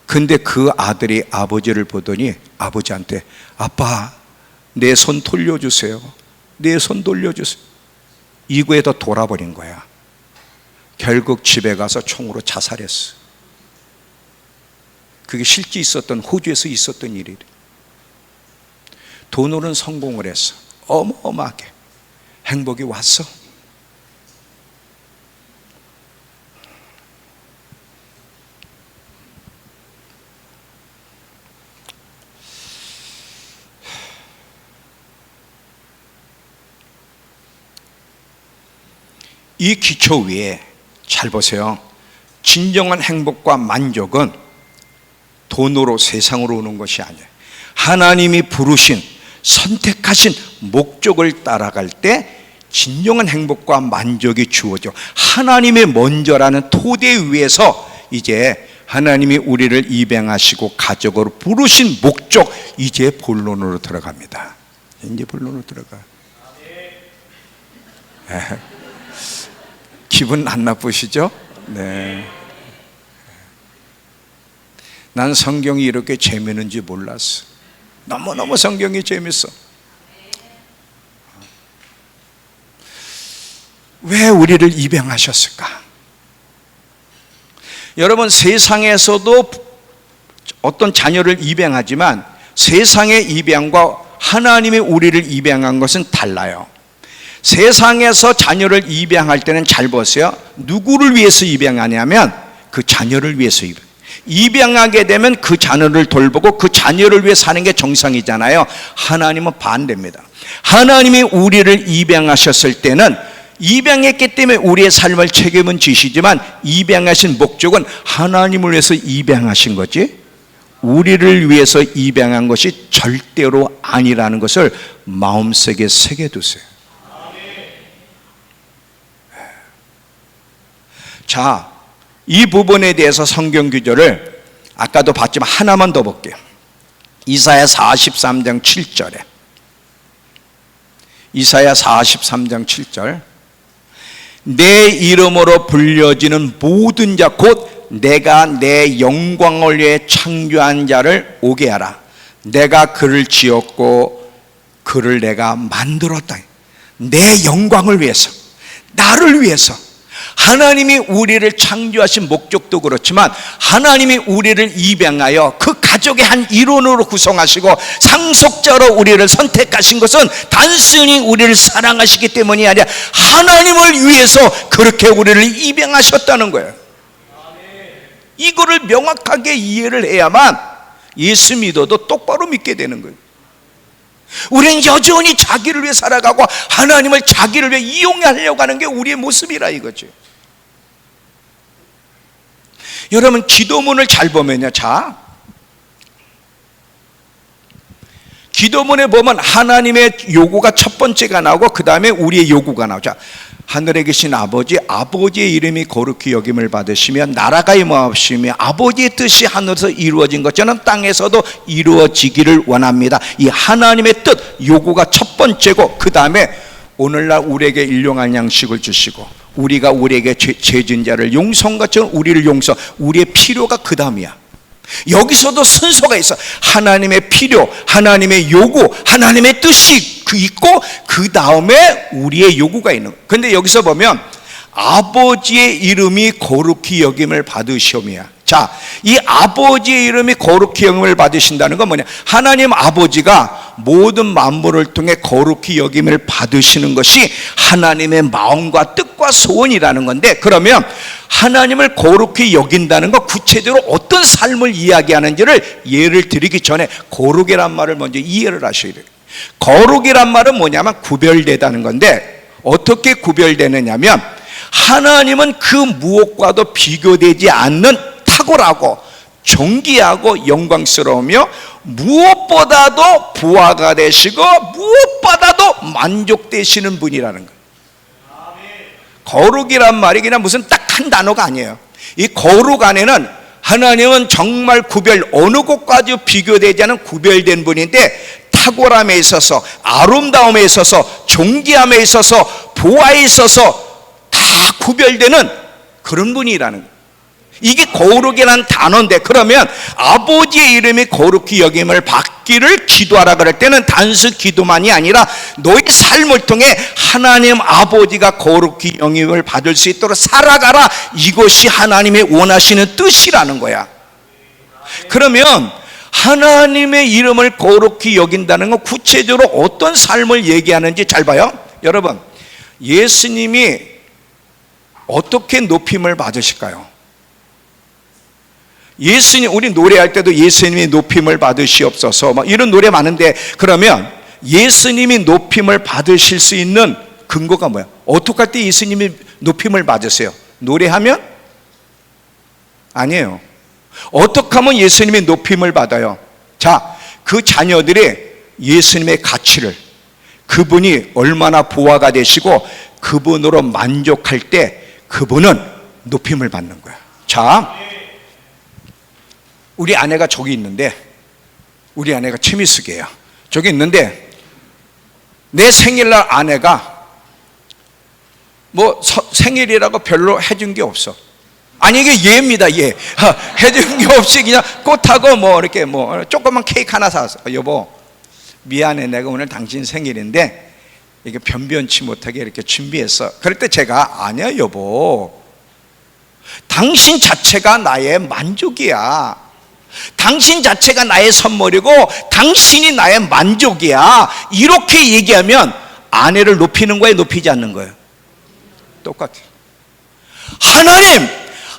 근데 그 아들이 아버지를 보더니 아버지한테 아빠 내 손 돌려주세요. 내 손 돌려주세요. 이거에도 돌아버린 거야. 결국 집에 가서 총으로 자살했어. 그게 실제 있었던 호주에서 있었던 일이래. 돈으로는 성공을 했어. 어마어마하게 행복이 왔어. 이 기초 위에 잘 보세요. 진정한 행복과 만족은 돈으로 세상으로 오는 것이 아니에요. 하나님이 부르신 선택하신 목적을 따라갈 때 진정한 행복과 만족이 주어져. 하나님의 먼저라는 토대 위에서 이제 하나님이 우리를 입양하시고 가족으로 부르신 목적, 이제 본론으로 들어갑니다. 이제 본론으로 들어가. 기분 안 나쁘시죠? 네. 난 성경이 이렇게 재미있는지 몰랐어. 너무너무 성경이 재밌어. 왜 우리를 입양하셨을까? 여러분, 세상에서도 어떤 자녀를 입양하지만 세상의 입양과 하나님이 우리를 입양한 것은 달라요. 세상에서 자녀를 입양할 때는 잘 보세요. 누구를 위해서 입양하냐면 그 자녀를 위해서 입양하게 되면 그 자녀를 돌보고 그 자녀를 위해 사는 게 정상이잖아요. 하나님은 반대입니다. 하나님이 우리를 입양하셨을 때는 입양했기 때문에 우리의 삶을 책임은 지시지만 입양하신 목적은 하나님을 위해서 입양하신 거지 우리를 위해서 입양한 것이 절대로 아니라는 것을 마음속에 새겨두세요. 자, 이 부분에 대해서 성경 구절을 아까도 봤지만 하나만 더 볼게요. 이사야 43장 7절에 이사야 43장 7절 내 이름으로 불려지는 모든 자 곧 내가 내 영광을 위해 창조한 자를 오게 하라. 내가 그를 지었고 그를 내가 만들었다. 내 영광을 위해서, 나를 위해서. 하나님이 우리를 창조하신 목적도 그렇지만 하나님이 우리를 입양하여 그 가족의 한 일원으로 구성하시고 상속자로 우리를 선택하신 것은 단순히 우리를 사랑하시기 때문이 아니라 하나님을 위해서 그렇게 우리를 입양하셨다는 거예요. 이거를 명확하게 이해를 해야만 예수 믿어도 똑바로 믿게 되는 거예요. 우리는 여전히 자기를 위해 살아가고 하나님을 자기를 위해 이용하려고 하는 게 우리의 모습이라 이거죠. 여러분, 기도문을 잘 보면요, 자, 기도문에 보면 하나님의 요구가 첫 번째가 나오고 그 다음에 우리의 요구가 나오죠. 하늘에 계신 아버지, 아버지의 이름이 거룩히 여김을 받으시며 나라가 임하시며 아버지의 뜻이 하늘에서 이루어진 것처럼 땅에서도 이루어지기를 원합니다. 이 하나님의 뜻, 요구가 첫 번째고, 그 다음에 오늘날 우리에게 일용할 양식을 주시고 우리가 우리에게 죄진 자를 용서한 것처럼 우리를 용서, 우리의 필요가 그 다음이야. 여기서도 순서가 있어. 하나님의 필요, 하나님의 요구, 하나님의 뜻이 있고 그 다음에 우리의 요구가 있는 거예요. 근데 여기서 보면 아버지의 이름이 거룩히 여김을 받으시오며, 자, 이 아버지의 이름이 거룩히 여김을 받으신다는 건 뭐냐? 하나님 아버지가 모든 만물을 통해 거룩히 여김을 받으시는 것이 하나님의 마음과 뜻과 소원이라는 건데, 그러면 하나님을 거룩히 여긴다는 것, 구체적으로 어떤 삶을 이야기하는지를 예를 드리기 전에 거룩이란 말을 먼저 이해를 하셔야 돼요. 거룩이란 말은 뭐냐면 구별되다는 건데, 어떻게 구별되느냐면 하나님은 그 무엇과도 비교되지 않는 탁월하고 존귀하고 영광스러우며 무엇보다도 부하가 되시고 무엇보다도 만족되시는 분이라는 거예요. 거룩이란 말이 그냥 무슨 딱 한 단어가 아니에요. 이 거룩 안에는 하나님은 정말 어느 곳까지 비교되지 않은 구별된 분인데, 탁월함에 있어서, 아름다움에 있어서, 존귀함에 있어서, 보아에 있어서 다 구별되는 그런 분이라는 거예요. 이게 거룩이라는 단어인데, 그러면 아버지의 이름이 거룩히 여김을 받기를 기도하라 그럴 때는 단순 기도만이 아니라 너의 삶을 통해 하나님 아버지가 거룩히 여김을 받을 수 있도록 살아가라, 이것이 하나님의 원하시는 뜻이라는 거야. 그러면 하나님의 이름을 거룩히 여긴다는 건 구체적으로 어떤 삶을 얘기하는지 잘 봐요. 여러분, 예수님이 어떻게 높임을 받으실까요? 예수님, 우리 노래할 때도 예수님이 높임을 받으시옵소서 막 이런 노래 많은데, 그러면 예수님이 높임을 받으실 수 있는 근거가 뭐야? 어떻게 할 때 예수님이 높임을 받으세요? 노래하면? 아니에요. 어떻게 하면 예수님이 높임을 받아요? 자, 그 자녀들이 예수님의 가치를, 그분이 얼마나 보화가 되시고 그분으로 만족할 때 그분은 높임을 받는 거야. 자, 우리 아내가 저기 있는데, 우리 아내가 최미숙이에요. 저기 있는데 내 생일날 아내가 뭐 생일이라고 별로 해준 게 없어. 아니, 이게 예입니다, 예. 해준 게 없이 그냥 꽃하고 뭐 이렇게 뭐 조그만 케이크 하나 사왔어. 여보, 미안해, 내가 오늘 당신 생일인데 이게 변변치 못하게 이렇게 준비했어. 그럴 때 제가, 아니야 여보, 당신 자체가 나의 만족이야. 당신 자체가 나의 선물이고 당신이 나의 만족이야. 이렇게 얘기하면 아내를 높이는 거예요, 높이지 않는 거예요? 똑같아요.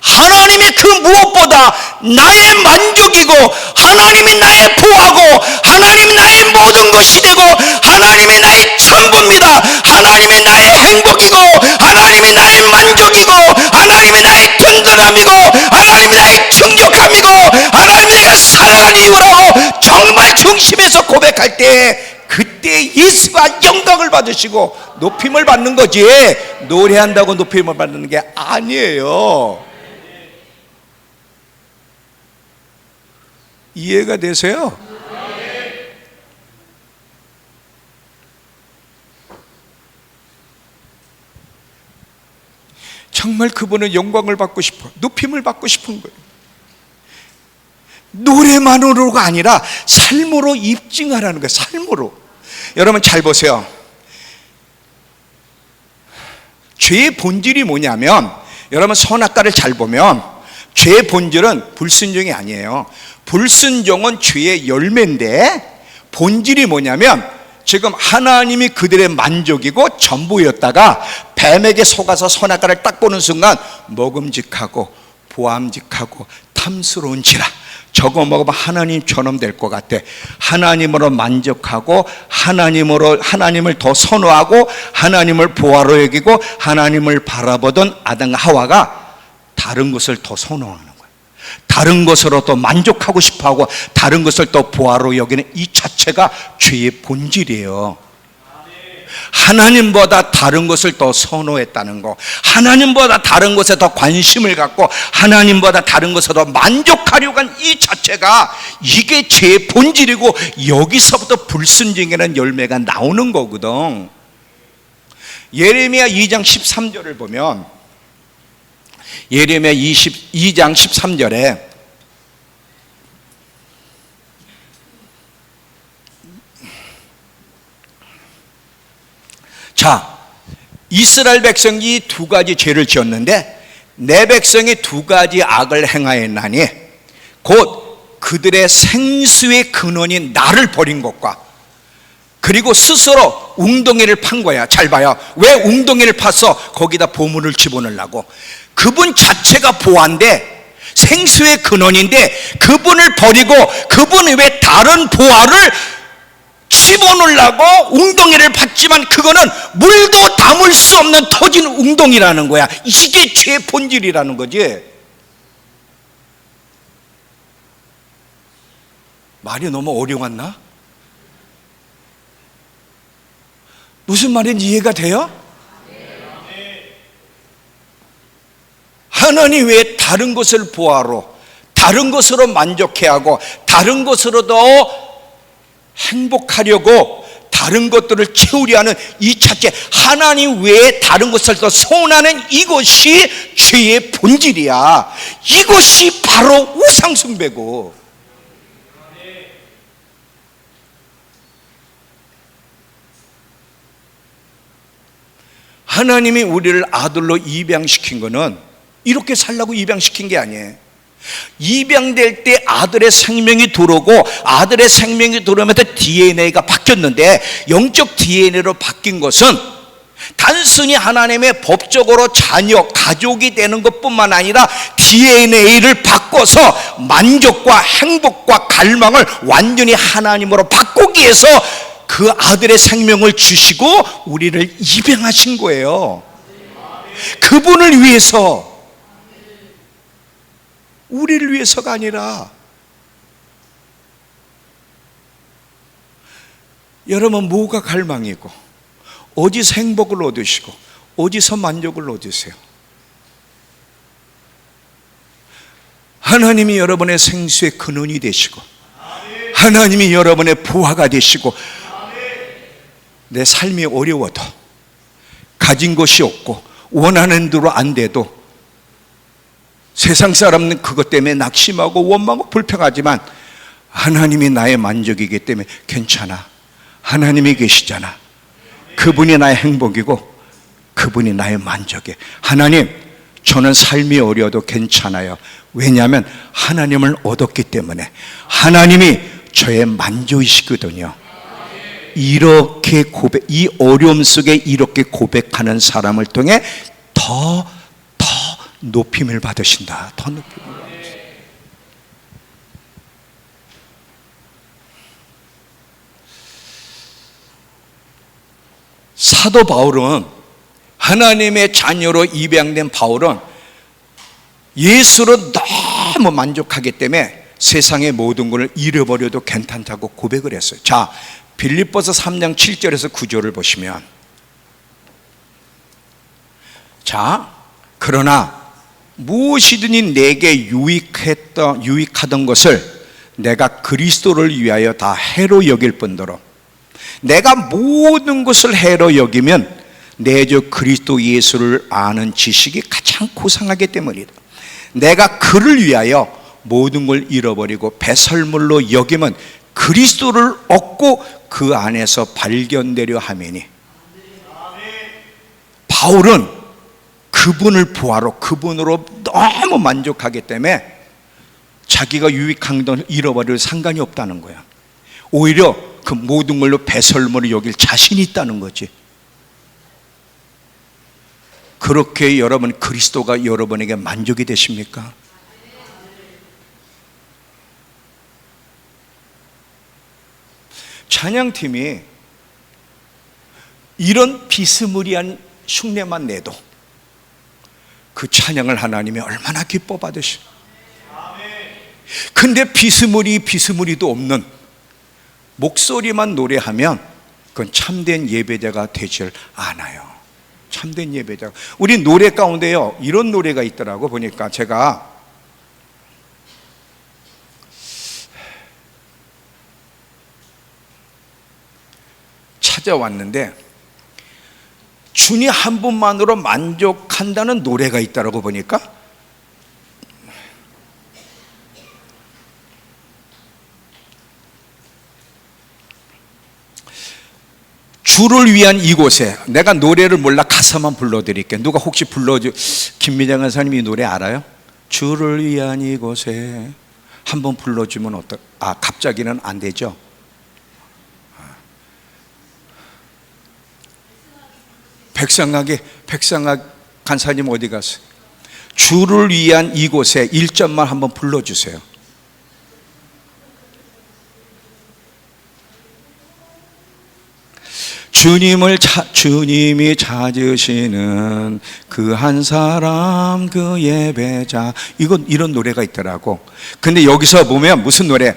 하나님이 그 무엇보다 나의 만족이고, 하나님이 나의 보호하고, 하나님이 나의 모든 것이 되고, 하나님이 나의 전부입니다. 하나님이 나의 행복이고, 하나님이 나의 만족이고, 하나님이 나의 든든함이고, 하나님이 나의 충족함이고, 하나님이 내가 살아가는 이유라고 정말 중심에서 고백할 때, 그때 예수가 영광을 받으시고 높임을 받는 거지, 노래한다고 높임을 받는 게 아니에요. 이해가 되세요? 정말 그분은 영광을 받고 싶어, 높임을 받고 싶은 거예요. 노래만으로가 아니라 삶으로 입증하라는 거예요. 삶으로. 여러분 잘 보세요. 죄의 본질이 뭐냐면, 여러분 선악과를 잘 보면 죄의 본질은 불순종이 아니에요. 불순종은 죄의 열매인데, 본질이 뭐냐면 지금 하나님이 그들의 만족이고 전부였다가 뱀에게 속아서 선악과를 딱 보는 순간 먹음직하고 보암직하고 탐스러운지라, 저거 먹으면 하나님처럼 될 것 같아. 하나님으로 만족하고 하나님을 더 선호하고 하나님을 보화로 여기고 하나님을 바라보던 아담과 하와가 다른 것을 더 선호하는 거예요. 다른 것으로 더 만족하고 싶어하고 다른 것을 더 보화로 여기는 이 자체가 죄의 본질이에요. 하나님보다 다른 것을 더 선호했다는 거, 하나님보다 다른 것에 더 관심을 갖고 하나님보다 다른 것에 더 만족하려고 한 이 자체가 이게 죄의 본질이고, 여기서부터 불순종이라는 열매가 나오는 거거든. 예레미야 2장 13절을 보면, 예레미야 2장 13절에 자, 이스라엘 백성이 두 가지 죄를 지었는데 내 백성이 두 가지 악을 행하였나니 곧 그들의 생수의 근원인 나를 버린 것과, 그리고 스스로 웅덩이를 판 거야. 잘 봐요. 왜 웅덩이를 파서 거기다 보물을 집어넣으려고? 그분 자체가 보화인데, 생수의 근원인데 그분을 버리고 그분이 왜 다른 보화를 집어넣으려고 웅덩이를 팠지만 그거는 물도 담을 수 없는 터진 웅덩이라는 거야. 이게 죄의 본질이라는 거지. 말이 너무 어려웠나? 무슨 말인지 이해가 돼요? 하나님 왜 다른 것을 보아로, 다른 것으로 만족해 하고 다른 것으로 더 행복하려고 다른 것들을 채우려 하는 이 자체, 하나님 외에 다른 것을 더 소원하는 이것이 죄의 본질이야. 이것이 바로 우상숭배고, 하나님이 우리를 아들로 입양시킨 거는 이렇게 살라고 입양시킨 게 아니에요. 입양될 때 아들의 생명이 들어오고, 아들의 생명이 들어오면서 DNA가 바뀌었는데, 영적 DNA로 바뀐 것은 단순히 하나님의 법적으로 자녀, 가족이 되는 것뿐만 아니라 DNA를 바꿔서 만족과 행복과 갈망을 완전히 하나님으로 바꾸기 위해서 그 아들의 생명을 주시고 우리를 입양하신 거예요. 그분을 위해서, 우리를 위해서가 아니라. 여러분, 뭐가 갈망이고 어디서 행복을 얻으시고 어디서 만족을 얻으세요? 하나님이 여러분의 생수의 근원이 되시고 하나님이 여러분의 보화가 되시고, 내 삶이 어려워도, 가진 것이 없고 원하는 대로 안 돼도, 세상 사람은 그것 때문에 낙심하고 원망하고 불평하지만 하나님이 나의 만족이기 때문에 괜찮아. 하나님이 계시잖아. 그분이 나의 행복이고 그분이 나의 만족이에요. 하나님, 저는 삶이 어려워도 괜찮아요. 왜냐하면 하나님을 얻었기 때문에. 하나님이 저의 만족이시거든요. 이렇게 이 어려움 속에 이렇게 고백하는 사람을 통해 더 높임을 받으신다. 더 높임을 받으신다. 사도 바울은, 하나님의 자녀로 입양된 바울은 예수로 너무 만족하기 때문에 세상의 모든 것을 잃어버려도 괜찮다고 고백을 했어요. 자, 빌립보서 3장 7절에서 9절을 보시면, 자, 그러나 무엇이든지 내게 유익하던 것을 내가 그리스도를 위하여 다 해로 여길 뿐더러, 내가 모든 것을 해로 여기면 내 주 그리스도 예수를 아는 지식이 가장 고상하기 때문이다. 내가 그를 위하여 모든 걸 잃어버리고 배설물로 여기면 그리스도를 얻고 그 안에서 발견되려 함이니. 바울은 그분을 보아로, 그분으로 너무 만족하기 때문에 자기가 유익한 걸 잃어버릴 상관이 없다는 거야. 오히려 그 모든 걸로 배설물을 여길 자신이 있다는 거지. 그렇게 여러분, 그리스도가 여러분에게 만족이 되십니까? 찬양팀이 이런 비스무리한 흉내만 내도 그 찬양을 하나님이 얼마나 기뻐 받으시. 근데 비스무리도 없는 목소리만 노래하면 그건 참된 예배자가 되질 않아요. 참된 예배자. 우리 노래 가운데요, 이런 노래가 있더라고. 보니까 제가 찾아왔는데, 주님 한 분만으로 만족한다는 노래가 있더라고. 보니까 주를 위한 이곳에, 내가 노래를 몰라 가사만 불러드릴게요. 누가 혹시 불러줘? 김미장 간사님 이 노래 알아요? 주를 위한 이곳에 한번 불러주면 어떨? 갑자기는 안 되죠. 백상학 간사님 어디 갔어요? 주를 위한 이곳에 1절만 한번 불러주세요. 주님이 찾으시는 그 한 사람, 그 예배자, 이런 노래가 있더라고. 근데 여기서 보면 무슨 노래?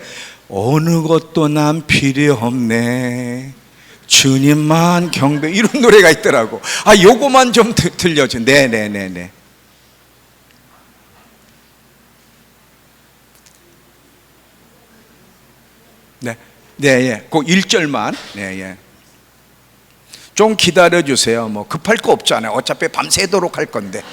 어느 것도 난 필요 없네, 주님만 경배, 이런 노래가 있더라고. 요거만 좀 들려줘. 네네네네. 네, 예. 그 1절만. 네, 예. 좀 기다려 주세요. 뭐 급할 거 없잖아요. 어차피 밤새도록 할 건데.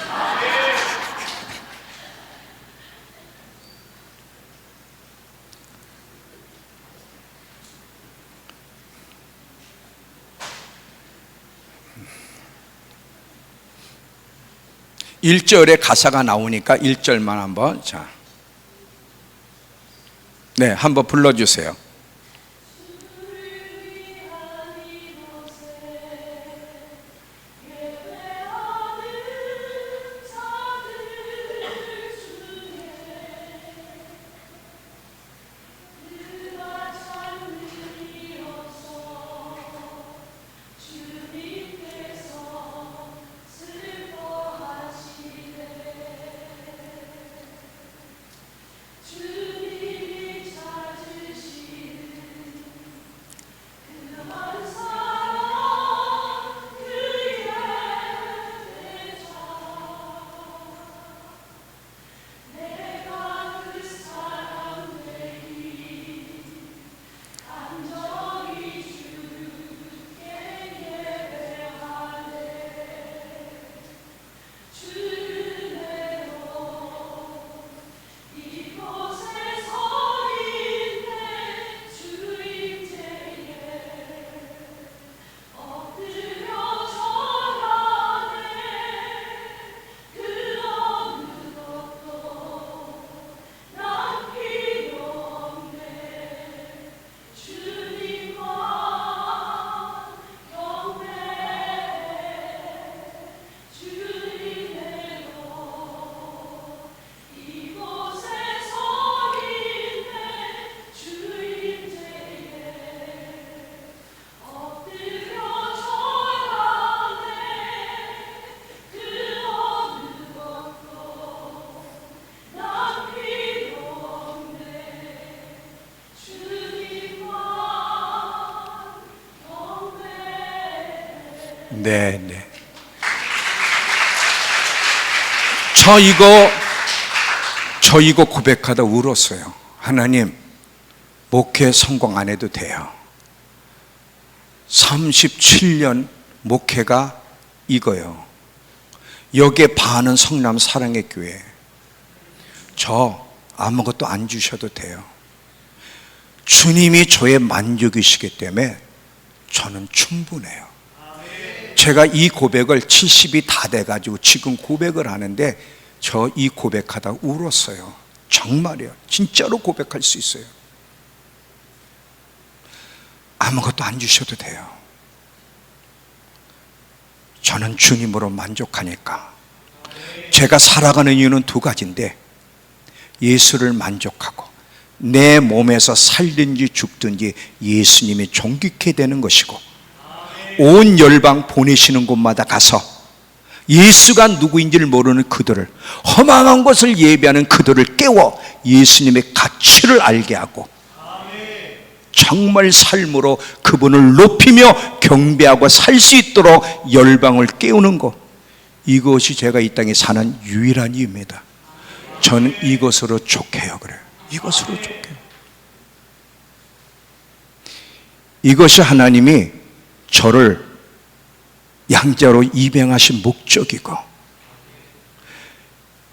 (1절에) 가사가 나오니까 1절만 한번, 자, 네, 한번 불러주세요. 네. 저 이거 고백하다 울었어요. 하나님, 목회 성공 안 해도 돼요. 37년 목회가 이거요. 여기에 반은 성남 사랑의 교회. 저 아무것도 안 주셔도 돼요. 주님이 저의 만족이시기 때문에 저는 충분해요. 제가 이 고백을 70이 다 돼가지고 지금 고백을 하는데, 저 이 고백하다 울었어요. 정말이에요. 진짜로 고백할 수 있어요. 아무것도 안 주셔도 돼요. 저는 주님으로 만족하니까. 제가 살아가는 이유는 두 가지인데, 예수를 만족하고 내 몸에서 살든지 죽든지 예수님이 존귀케 되는 것이고, 온 열방 보내시는 곳마다 가서 예수가 누구인지를 모르는 그들을, 허망한 것을 예배하는 그들을 깨워 예수님의 가치를 알게 하고, 정말 삶으로 그분을 높이며 경배하고 살 수 있도록 열방을 깨우는 것, 이것이 제가 이 땅에 사는 유일한 이유입니다. 저는 이것으로 족해요. 그래요. 이것으로 족해요. 이것이 하나님이 저를 양자로 입양하신 목적이고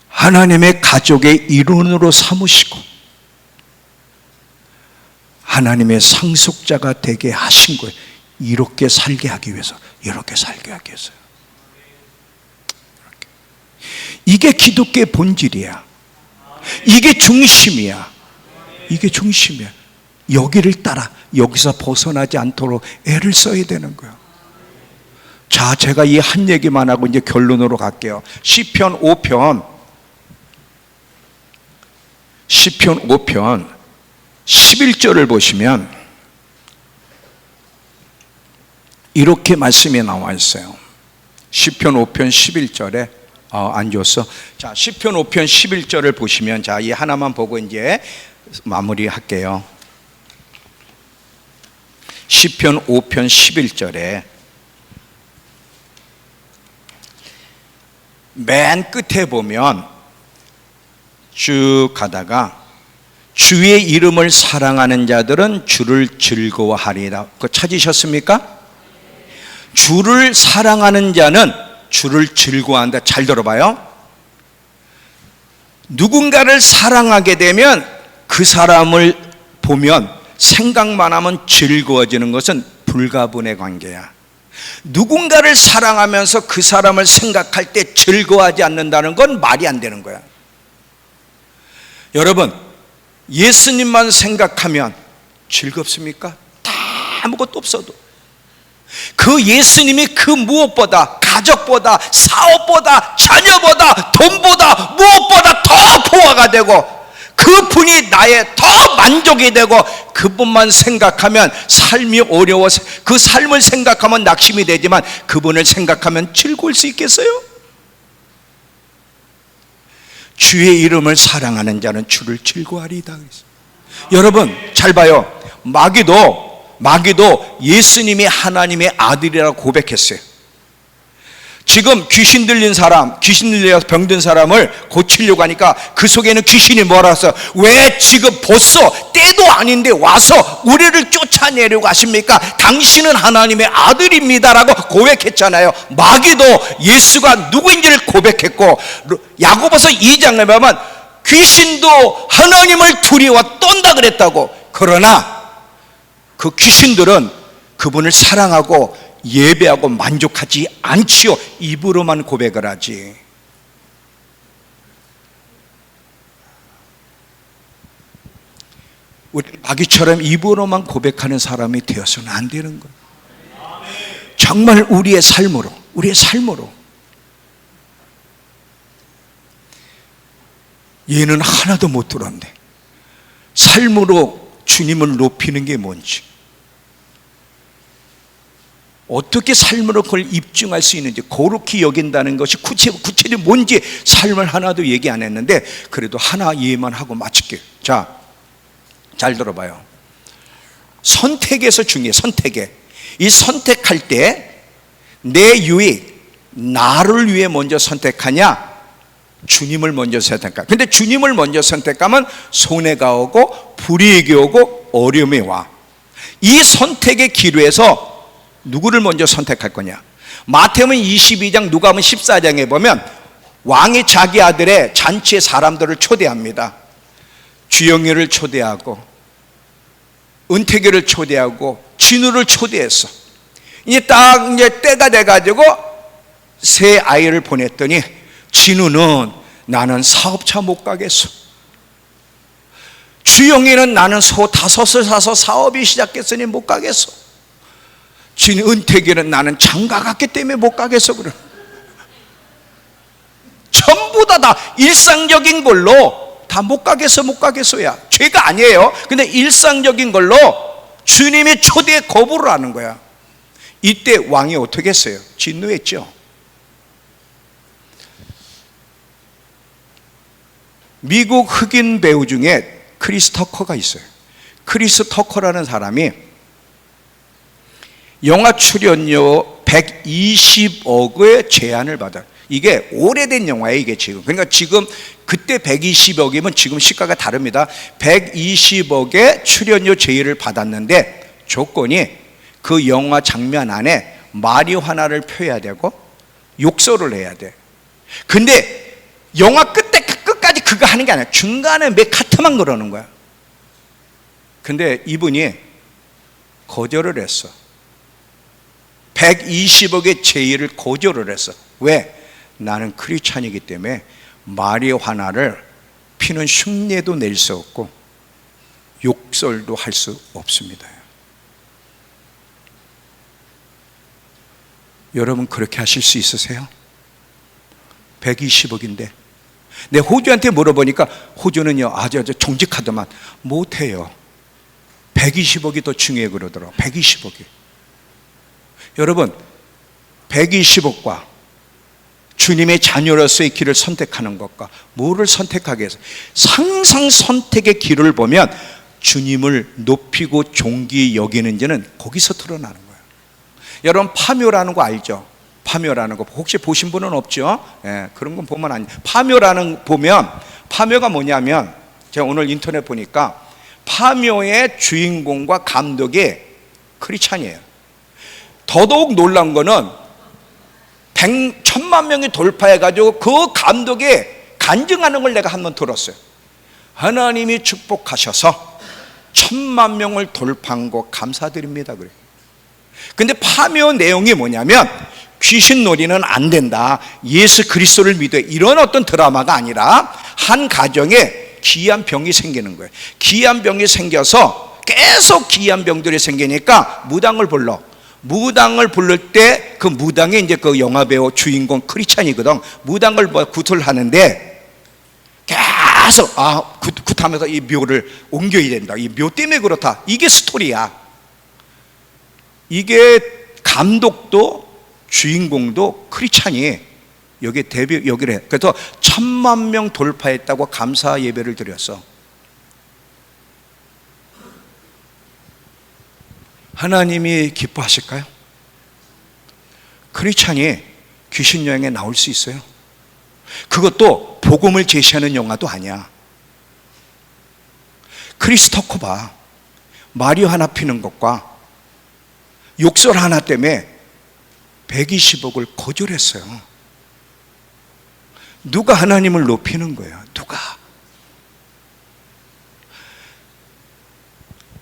하나님의 가족의 일원으로 삼으시고 하나님의 상속자가 되게 하신 거예요. 이렇게 살게 하기 위해서, 이렇게 살게 하기 위해서요. 이게 기독교의 본질이야. 이게 중심이야. 이게 중심이야. 여기를 따라 여기서 벗어나지 않도록 애를 써야 되는 거예요. 자, 제가 이 한 얘기만 하고 이제 결론으로 갈게요. 시편 5편 11절을 보시면 이렇게 말씀이 나와 있어요. 시편 5편 11절에 안 줬어. 자, 시편 5편 11절을 보시면, 자, 이 하나만 보고 이제 마무리할게요. 시편 5편 11절에 맨 끝에 보면 쭉 가다가 주의 이름을 사랑하는 자들은 주를 즐거워하리라. 그거 찾으셨습니까? 주를 사랑하는 자는 주를 즐거워한다. 잘 들어봐요. 누군가를 사랑하게 되면 그 사람을 보면 생각만 하면 즐거워지는 것은 불가분의 관계야. 누군가를 사랑하면서 그 사람을 생각할 때 즐거워하지 않는다는 건 말이 안 되는 거야. 여러분, 예수님만 생각하면 즐겁습니까? 다 아무것도 없어도 그 예수님이 그 무엇보다, 가족보다, 사업보다, 자녀보다, 돈보다, 무엇보다 더 보화가 되고 그분이 나의 더 만족이 되고 그분만 생각하면 삶이 어려워서 그 삶을 생각하면 낙심이 되지만 그분을 생각하면 즐거울 수 있겠어요? 주의 이름을 사랑하는 자는 주를 즐거워하리이다. 여러분 잘 봐요. 마귀도 예수님이 하나님의 아들이라고 고백했어요. 지금 귀신 들린 사람, 귀신 들려서 병든 사람을 고치려고 하니까 그 속에는 귀신이 뭐라 해서 왜 지금 벌써 때도 아닌데 와서 우리를 쫓아내려고 하십니까? 당신은 하나님의 아들입니다라고 고백했잖아요. 마귀도 예수가 누구인지를 고백했고, 야고보서 2장에 보면 귀신도 하나님을 두려워 떤다 그랬다고. 그러나 그 귀신들은 그분을 사랑하고 예배하고 만족하지 않지요. 입으로만 고백을 하지. 우리 마귀처럼 입으로만 고백하는 사람이 되어서는 안 되는 거예요. 정말 우리의 삶으로 얘는 하나도 못 들었는데 삶으로 주님을 높이는 게 뭔지, 어떻게 삶으로 그걸 입증할 수 있는지, 거룩히 여긴다는 것이 구체적으로 뭔지 삶을 하나도 얘기 안 했는데 그래도 하나 이해만 하고 마칠게요. 자, 잘 들어봐요. 선택에서 중요해. 이 선택할 때 내 유익, 나를 위해 먼저 선택하냐, 주님을 먼저 선택할까? 근데 주님을 먼저 선택하면 손해가 오고 불이익이 오고 어려움이 와. 이 선택의 기로에서 누구를 먼저 선택할 거냐? 마태복음 22장, 누가복음 14장에 보면 왕이 자기 아들의 잔치에 사람들을 초대합니다. 주영이를 초대하고 은퇴교를 초대하고 진우를 초대했어. 이제 때가 돼가지고 새 아이를 보냈더니 진우는 나는 사업차 못 가겠어. 주영이는 나는 소 5을 사서 사업이 시작했으니 못 가겠어. 은택이는 나는 장가 갔기 때문에 못 가겠어. 그래. 전부 다 일상적인 걸로 다 못 가겠어야. 죄가 아니에요. 근데 일상적인 걸로 주님의 초대에 거부를 하는 거야. 이때 왕이 어떻게 했어요? 진노했죠. 미국 흑인 배우 중에 크리스 터커가 있어요. 크리스 터커라는 사람이 영화 출연료 120억의 제안을 받아요. 이게 오래된 영화예요, 이게 지금. 그러니까 지금 그때 120억이면 지금 시가가 다릅니다. 120억의 출연료 제의를 받았는데 조건이 그 영화 장면 안에 마리화나를 펴야 되고 욕설을 해야 돼. 근데 영화 끝까지 그거 하는 게 아니야. 중간에 몇 카트만 그러는 거야. 근데 이분이 거절을 했어. 120억의 제의를 거절을 했어. 왜? 나는 크리스찬이기 때문에 마리화나를 피는 흉내도 낼 수 없고 욕설도 할 수 없습니다. 여러분 그렇게 하실 수 있으세요? 120억인데 내 호주한테 물어보니까 호주는요 아주 정직하더만 못해요. 120억이 더 중요해 그러더라고요. 120억이. 여러분 120억과 주님의 자녀로서의 길을 선택하는 것과 뭐를 선택하게 해서 항상 선택의 길을 보면 주님을 높이고 존귀히 여기는지는 거기서 드러나는 거예요. 여러분 파묘라는 거 알죠? 파묘라는 거 혹시 보신 분은 없죠? 예, 그런 건 보면 안 돼요. 파묘가 뭐냐면 제가 오늘 인터넷 보니까 파묘의 주인공과 감독이 크리스찬이에요. 더더욱 놀란 거는 1,000만 명이 돌파해가지고 그 감독이 간증하는 걸 내가 한번 들었어요. 하나님이 축복하셔서 1,000만 명을 돌파한 거 감사드립니다. 그래요. 근데 파묘 내용이 뭐냐면 귀신 놀이는 안 된다, 예수 그리스도를 믿어, 이런 어떤 드라마가 아니라 한 가정에 기이한 병이 생기는 거예요. 기이한 병이 생겨서 계속 기이한 병들이 생기니까 무당을 불러. 무당을 부를 때 그 무당이 이제 그 영화배우 주인공 크리스찬이거든. 무당을 굿을 하는데 계속 굿하면서 이 묘를 옮겨야 된다, 이 묘 때문에 그렇다, 이게 스토리야. 이게 감독도 주인공도 크리스찬이 여기를 해. 그래서 1,000만 명 돌파했다고 감사 예배를 드렸어. 하나님이 기뻐하실까요? 크리스찬이 귀신 여행에 나올 수 있어요? 그것도 복음을 제시하는 영화도 아니야. 크리스토커 봐. 마리화나 피는 것과 욕설 하나 때문에 120억을 거절했어요. 누가 하나님을 높이는 거예요? 누가?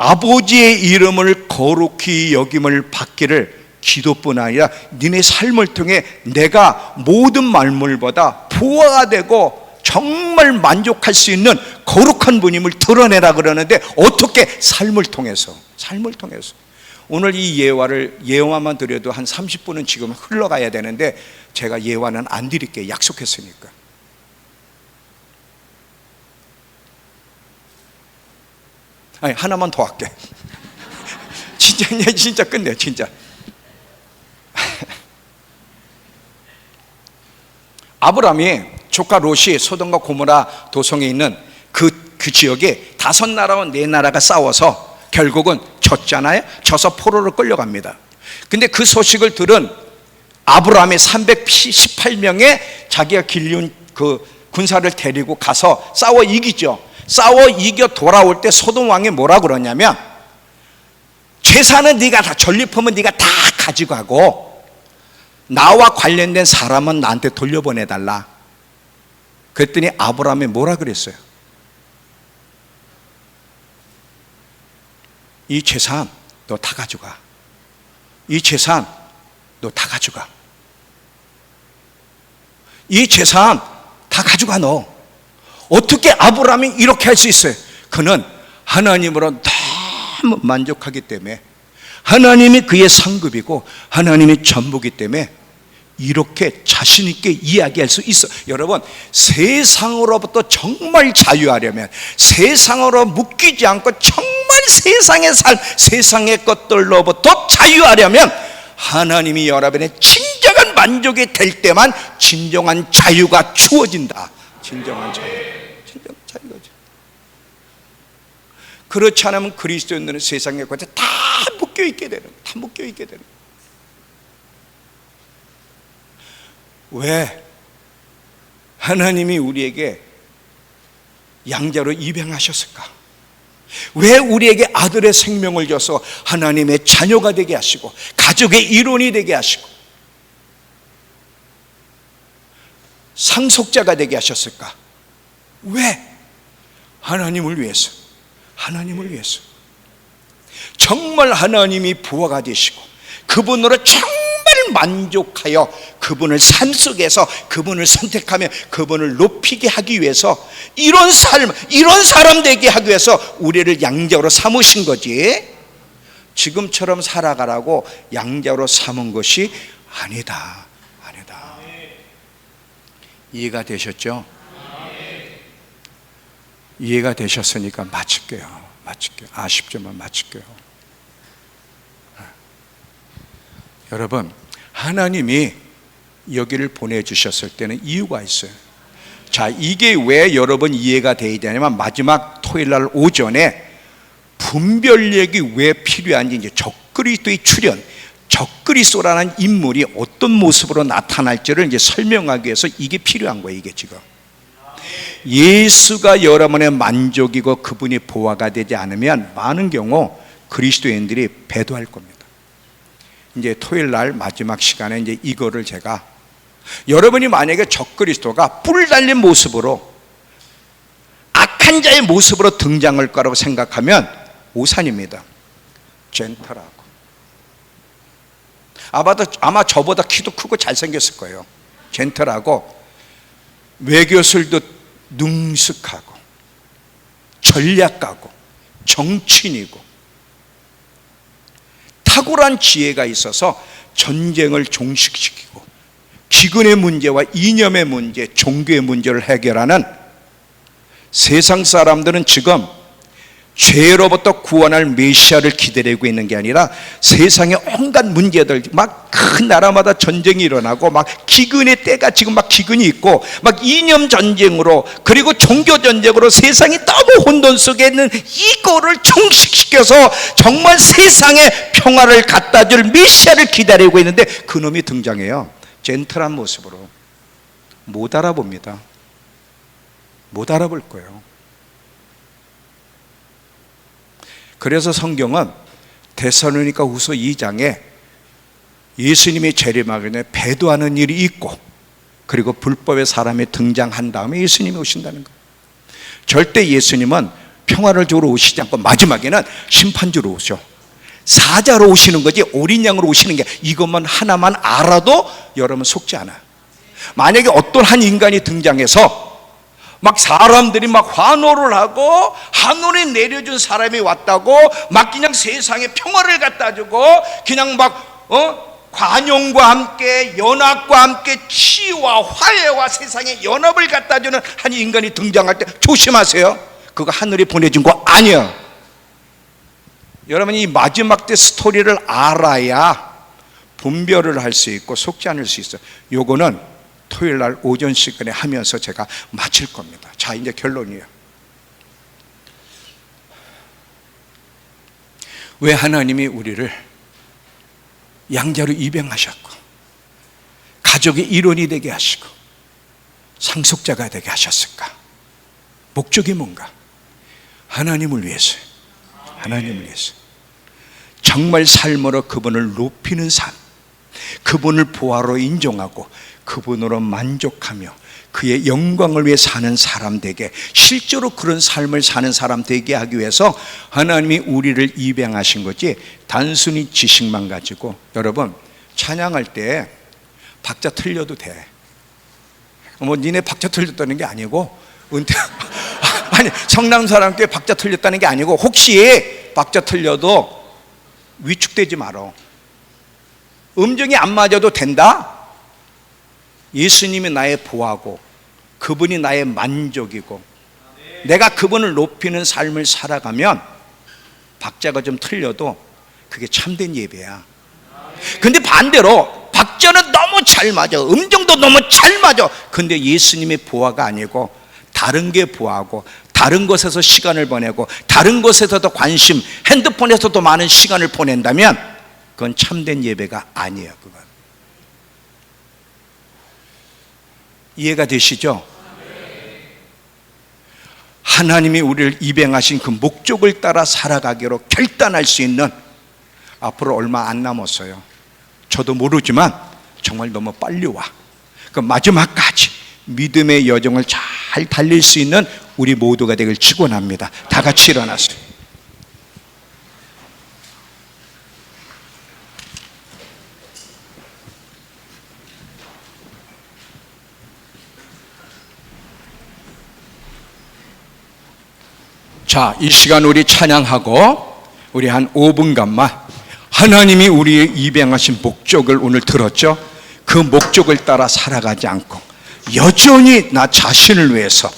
아버지의 이름을 거룩히 여김을 받기를 기도뿐 아니라 니네 삶을 통해 내가 모든 만물보다 부하가 되고 정말 만족할 수 있는 거룩한 분임을 드러내라 그러는데 어떻게? 삶을 통해서. 오늘 이 예화만 드려도 한 30분은 지금 흘러가야 되는데 제가 예화는 안 드릴게요. 약속했으니까. 아니, 하나만 더 할게. 진짜 끝내, 진짜. 아브라함이 조카 롯이 소돔과 고모라 도성에 있는 그 지역에 5나라와 4나라가 싸워서 결국은 졌잖아요. 져서 포로로 끌려갑니다. 근데 그 소식을 들은 아브라함이 318명의 자기가 길리운 그 군사를 데리고 가서 싸워 이기죠. 싸워 이겨 돌아올 때 소돔 왕이 뭐라 그러냐면 재산은 네가 다, 전리품은 네가 다 가져가고 나와 관련된 사람은 나한테 돌려보내달라. 그랬더니 아브라함이 뭐라 그랬어요? 이 재산 너 다 가져가. 이 재산 너 다 가져가. 이 재산 다 가져가. 너 어떻게 아브라함이 이렇게 할 수 있어요? 그는 하나님으로 너무 만족하기 때문에, 하나님이 그의 상급이고 하나님이 전부기 때문에 이렇게 자신 있게 이야기할 수 있어. 여러분, 세상으로부터 정말 자유하려면, 세상으로 묶이지 않고 정말 세상의 삶, 세상의 것들로부터 자유하려면 하나님이 여러분의 진정한 만족이 될 때만 진정한 자유가 주어진다. 진정한 자유가. 그렇지 않으면 그리스도인들은 세상에 다 묶여있게 되는, 다 묶여있게 되는. 왜 하나님이 우리에게 양자로 입양하셨을까? 왜 우리에게 아들의 생명을 줘서 하나님의 자녀가 되게 하시고 가족의 일원이 되게 하시고 상속자가 되게 하셨을까? 왜? 하나님을 위해서. 하나님을 위해서. 정말 하나님이 부하가 되시고 그분으로 정말 만족하여 그분을 삶 속에서 그분을 선택하며 그분을 높이게 하기 위해서 이런 삶, 이런 사람 되게 하기 위해서 우리를 양자로 삼으신 거지, 지금처럼 살아가라고 양자로 삼은 것이 아니다. 아니다. 이해가 되셨죠? 이해가 되셨으니까 마칠게요. 아쉽지만 마칠게요. 여러분, 하나님이 여기를 보내주셨을 때는 이유가 있어요. 자, 이게 왜 여러분 이해가 돼야 되냐면 마지막 토요일날 오전에 분별력이 왜 필요한지, 이제 적그리스도의 출현, 적그리스도라는 인물이 어떤 모습으로 나타날지를 이제 설명하기 위해서 이게 필요한 거예요. 이게 지금 예수가 여러분의 만족이고 그분이 보화가 되지 않으면 많은 경우 그리스도인들이 배도할 겁니다. 이제 토요일 날 마지막 시간에 이제 이거를 제가, 여러분이 만약에 적그리스도가 뿔 달린 모습으로 악한 자의 모습으로 등장할 거라고 생각하면 오산입니다. 젠틀하고 아마 저보다 키도 크고 잘생겼을 거예요. 젠틀하고 외교술도 능숙하고 전략가고 정치인이고 탁월한 지혜가 있어서 전쟁을 종식시키고 기근의 문제와 이념의 문제, 종교의 문제를 해결하는, 세상 사람들은 지금 죄로부터 구원할 메시아를 기다리고 있는 게 아니라 세상의 온갖 문제들, 막 큰 나라마다 전쟁이 일어나고 막 기근의 때가 지금 막 기근이 있고 막 이념 전쟁으로 그리고 종교 전쟁으로 세상이 너무 혼돈 속에 있는 이거를 종식시켜서 정말 세상에 평화를 갖다 줄 메시아를 기다리고 있는데 그놈이 등장해요. 젠틀한 모습으로. 못 알아봅니다. 못 알아볼 거예요. 그래서 성경은 데살로니가 후서 2장에 예수님이 재림하기 전에 배도하는 일이 있고 그리고 불법의 사람이 등장한 다음에 예수님이 오신다는 거예요. 절대 예수님은 평화를 주러 오시지 않고 마지막에는 심판주로 오셔. 사자로 오시는 거지 어린 양으로 오시는 게, 이것만 하나만 알아도 여러분 속지 않아요. 만약에 어떤 한 인간이 등장해서 막 사람들이 막 환호를 하고 하늘에 내려준 사람이 왔다고 막 그냥 세상에 평화를 갖다 주고 그냥 막 관용과 함께 연합과 함께 치유와 화해와 세상에 연합을 갖다 주는 한 인간이 등장할 때 조심하세요. 그거 하늘이 보내준 거 아니에요. 여러분이 이 마지막 때 스토리를 알아야 분별을 할 수 있고 속지 않을 수 있어요. 요거는 토요일 날 오전 시간에 하면서 제가 마칠 겁니다. 자, 이제 결론이에요. 왜 하나님이 우리를 양자로 입양하셨고 가족의 일원이 되게 하시고 상속자가 되게 하셨을까? 목적이 뭔가? 하나님을 위해서요. 하나님을 위해서. 정말 삶으로 그분을 높이는 삶, 그분을 보화로 인정하고 그분으로 만족하며 그의 영광을 위해 사는 사람 되게, 실제로 그런 삶을 사는 사람 되게 하기 위해서 하나님이 우리를 입양하신 거지 단순히 지식만 가지고. 여러분, 찬양할 때 박자 틀려도 돼. 뭐 니네 박자 틀렸다는 게 아니고 아니, 성남 사람께 박자 틀렸다는 게 아니고 혹시 박자 틀려도 위축되지 말어. 음정이 안 맞아도 된다. 예수님이 나의 보화고 그분이 나의 만족이고 내가 그분을 높이는 삶을 살아가면 박자가 좀 틀려도 그게 참된 예배야. 근데 반대로 박자는 너무 잘 맞아, 음정도 너무 잘 맞아, 근데 예수님의 보화가 아니고 다른 게 보화고 다른 것에서 시간을 보내고 다른 것에서도 관심, 핸드폰에서도 많은 시간을 보낸다면 그건 참된 예배가 아니에요. 그건. 이해가 되시죠? 하나님이 우리를 입양하신 그 목적을 따라 살아가기로 결단할 수 있는, 앞으로 얼마 안 남았어요. 저도 모르지만 정말 너무 빨리 와. 그 마지막까지 믿음의 여정을 잘 달릴 수 있는 우리 모두가 되길 축원합니다. 다 같이 일어나세요. 자, 이 시간 우리 찬양하고 우리 한 5분간만 하나님이 우리의 입양하신 목적을 오늘 들었죠? 그 목적을 따라 살아가지 않고 여전히 나 자신을 위해서,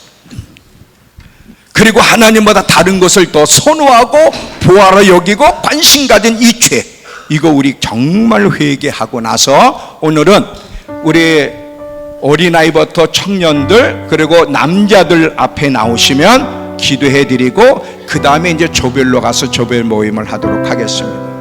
그리고 하나님보다 다른 것을 더 선호하고 보아라 여기고 관심 가진 이 죄, 이거 우리 정말 회개하고 나서 오늘은 우리 어린아이부터 청년들 그리고 남자들 앞에 나오시면 기도해 드리고 그 다음에 이제 조별로 가서 조별 모임을 하도록 하겠습니다.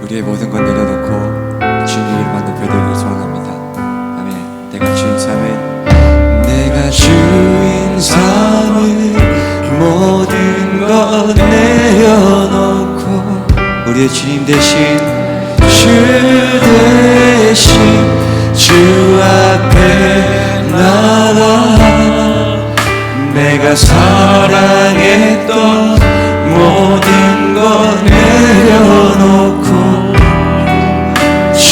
우리의 모든 걸 내려놓고 주님의 이름만 높여드리길 소원합니다. 아멘. 내가 주인 삼은, 내가 주인 삼은 모든 것 내려놓고 우리의 주님 대신 주 앞에 나가 내가 사랑했던 모든 것 내려놓고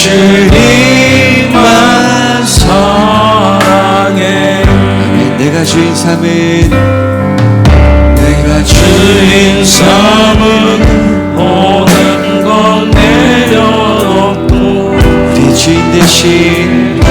주님만 사랑해. 내가 주인 삼은, 내가 주인 삼은 모든 것 내려놓고 우리 주인 대신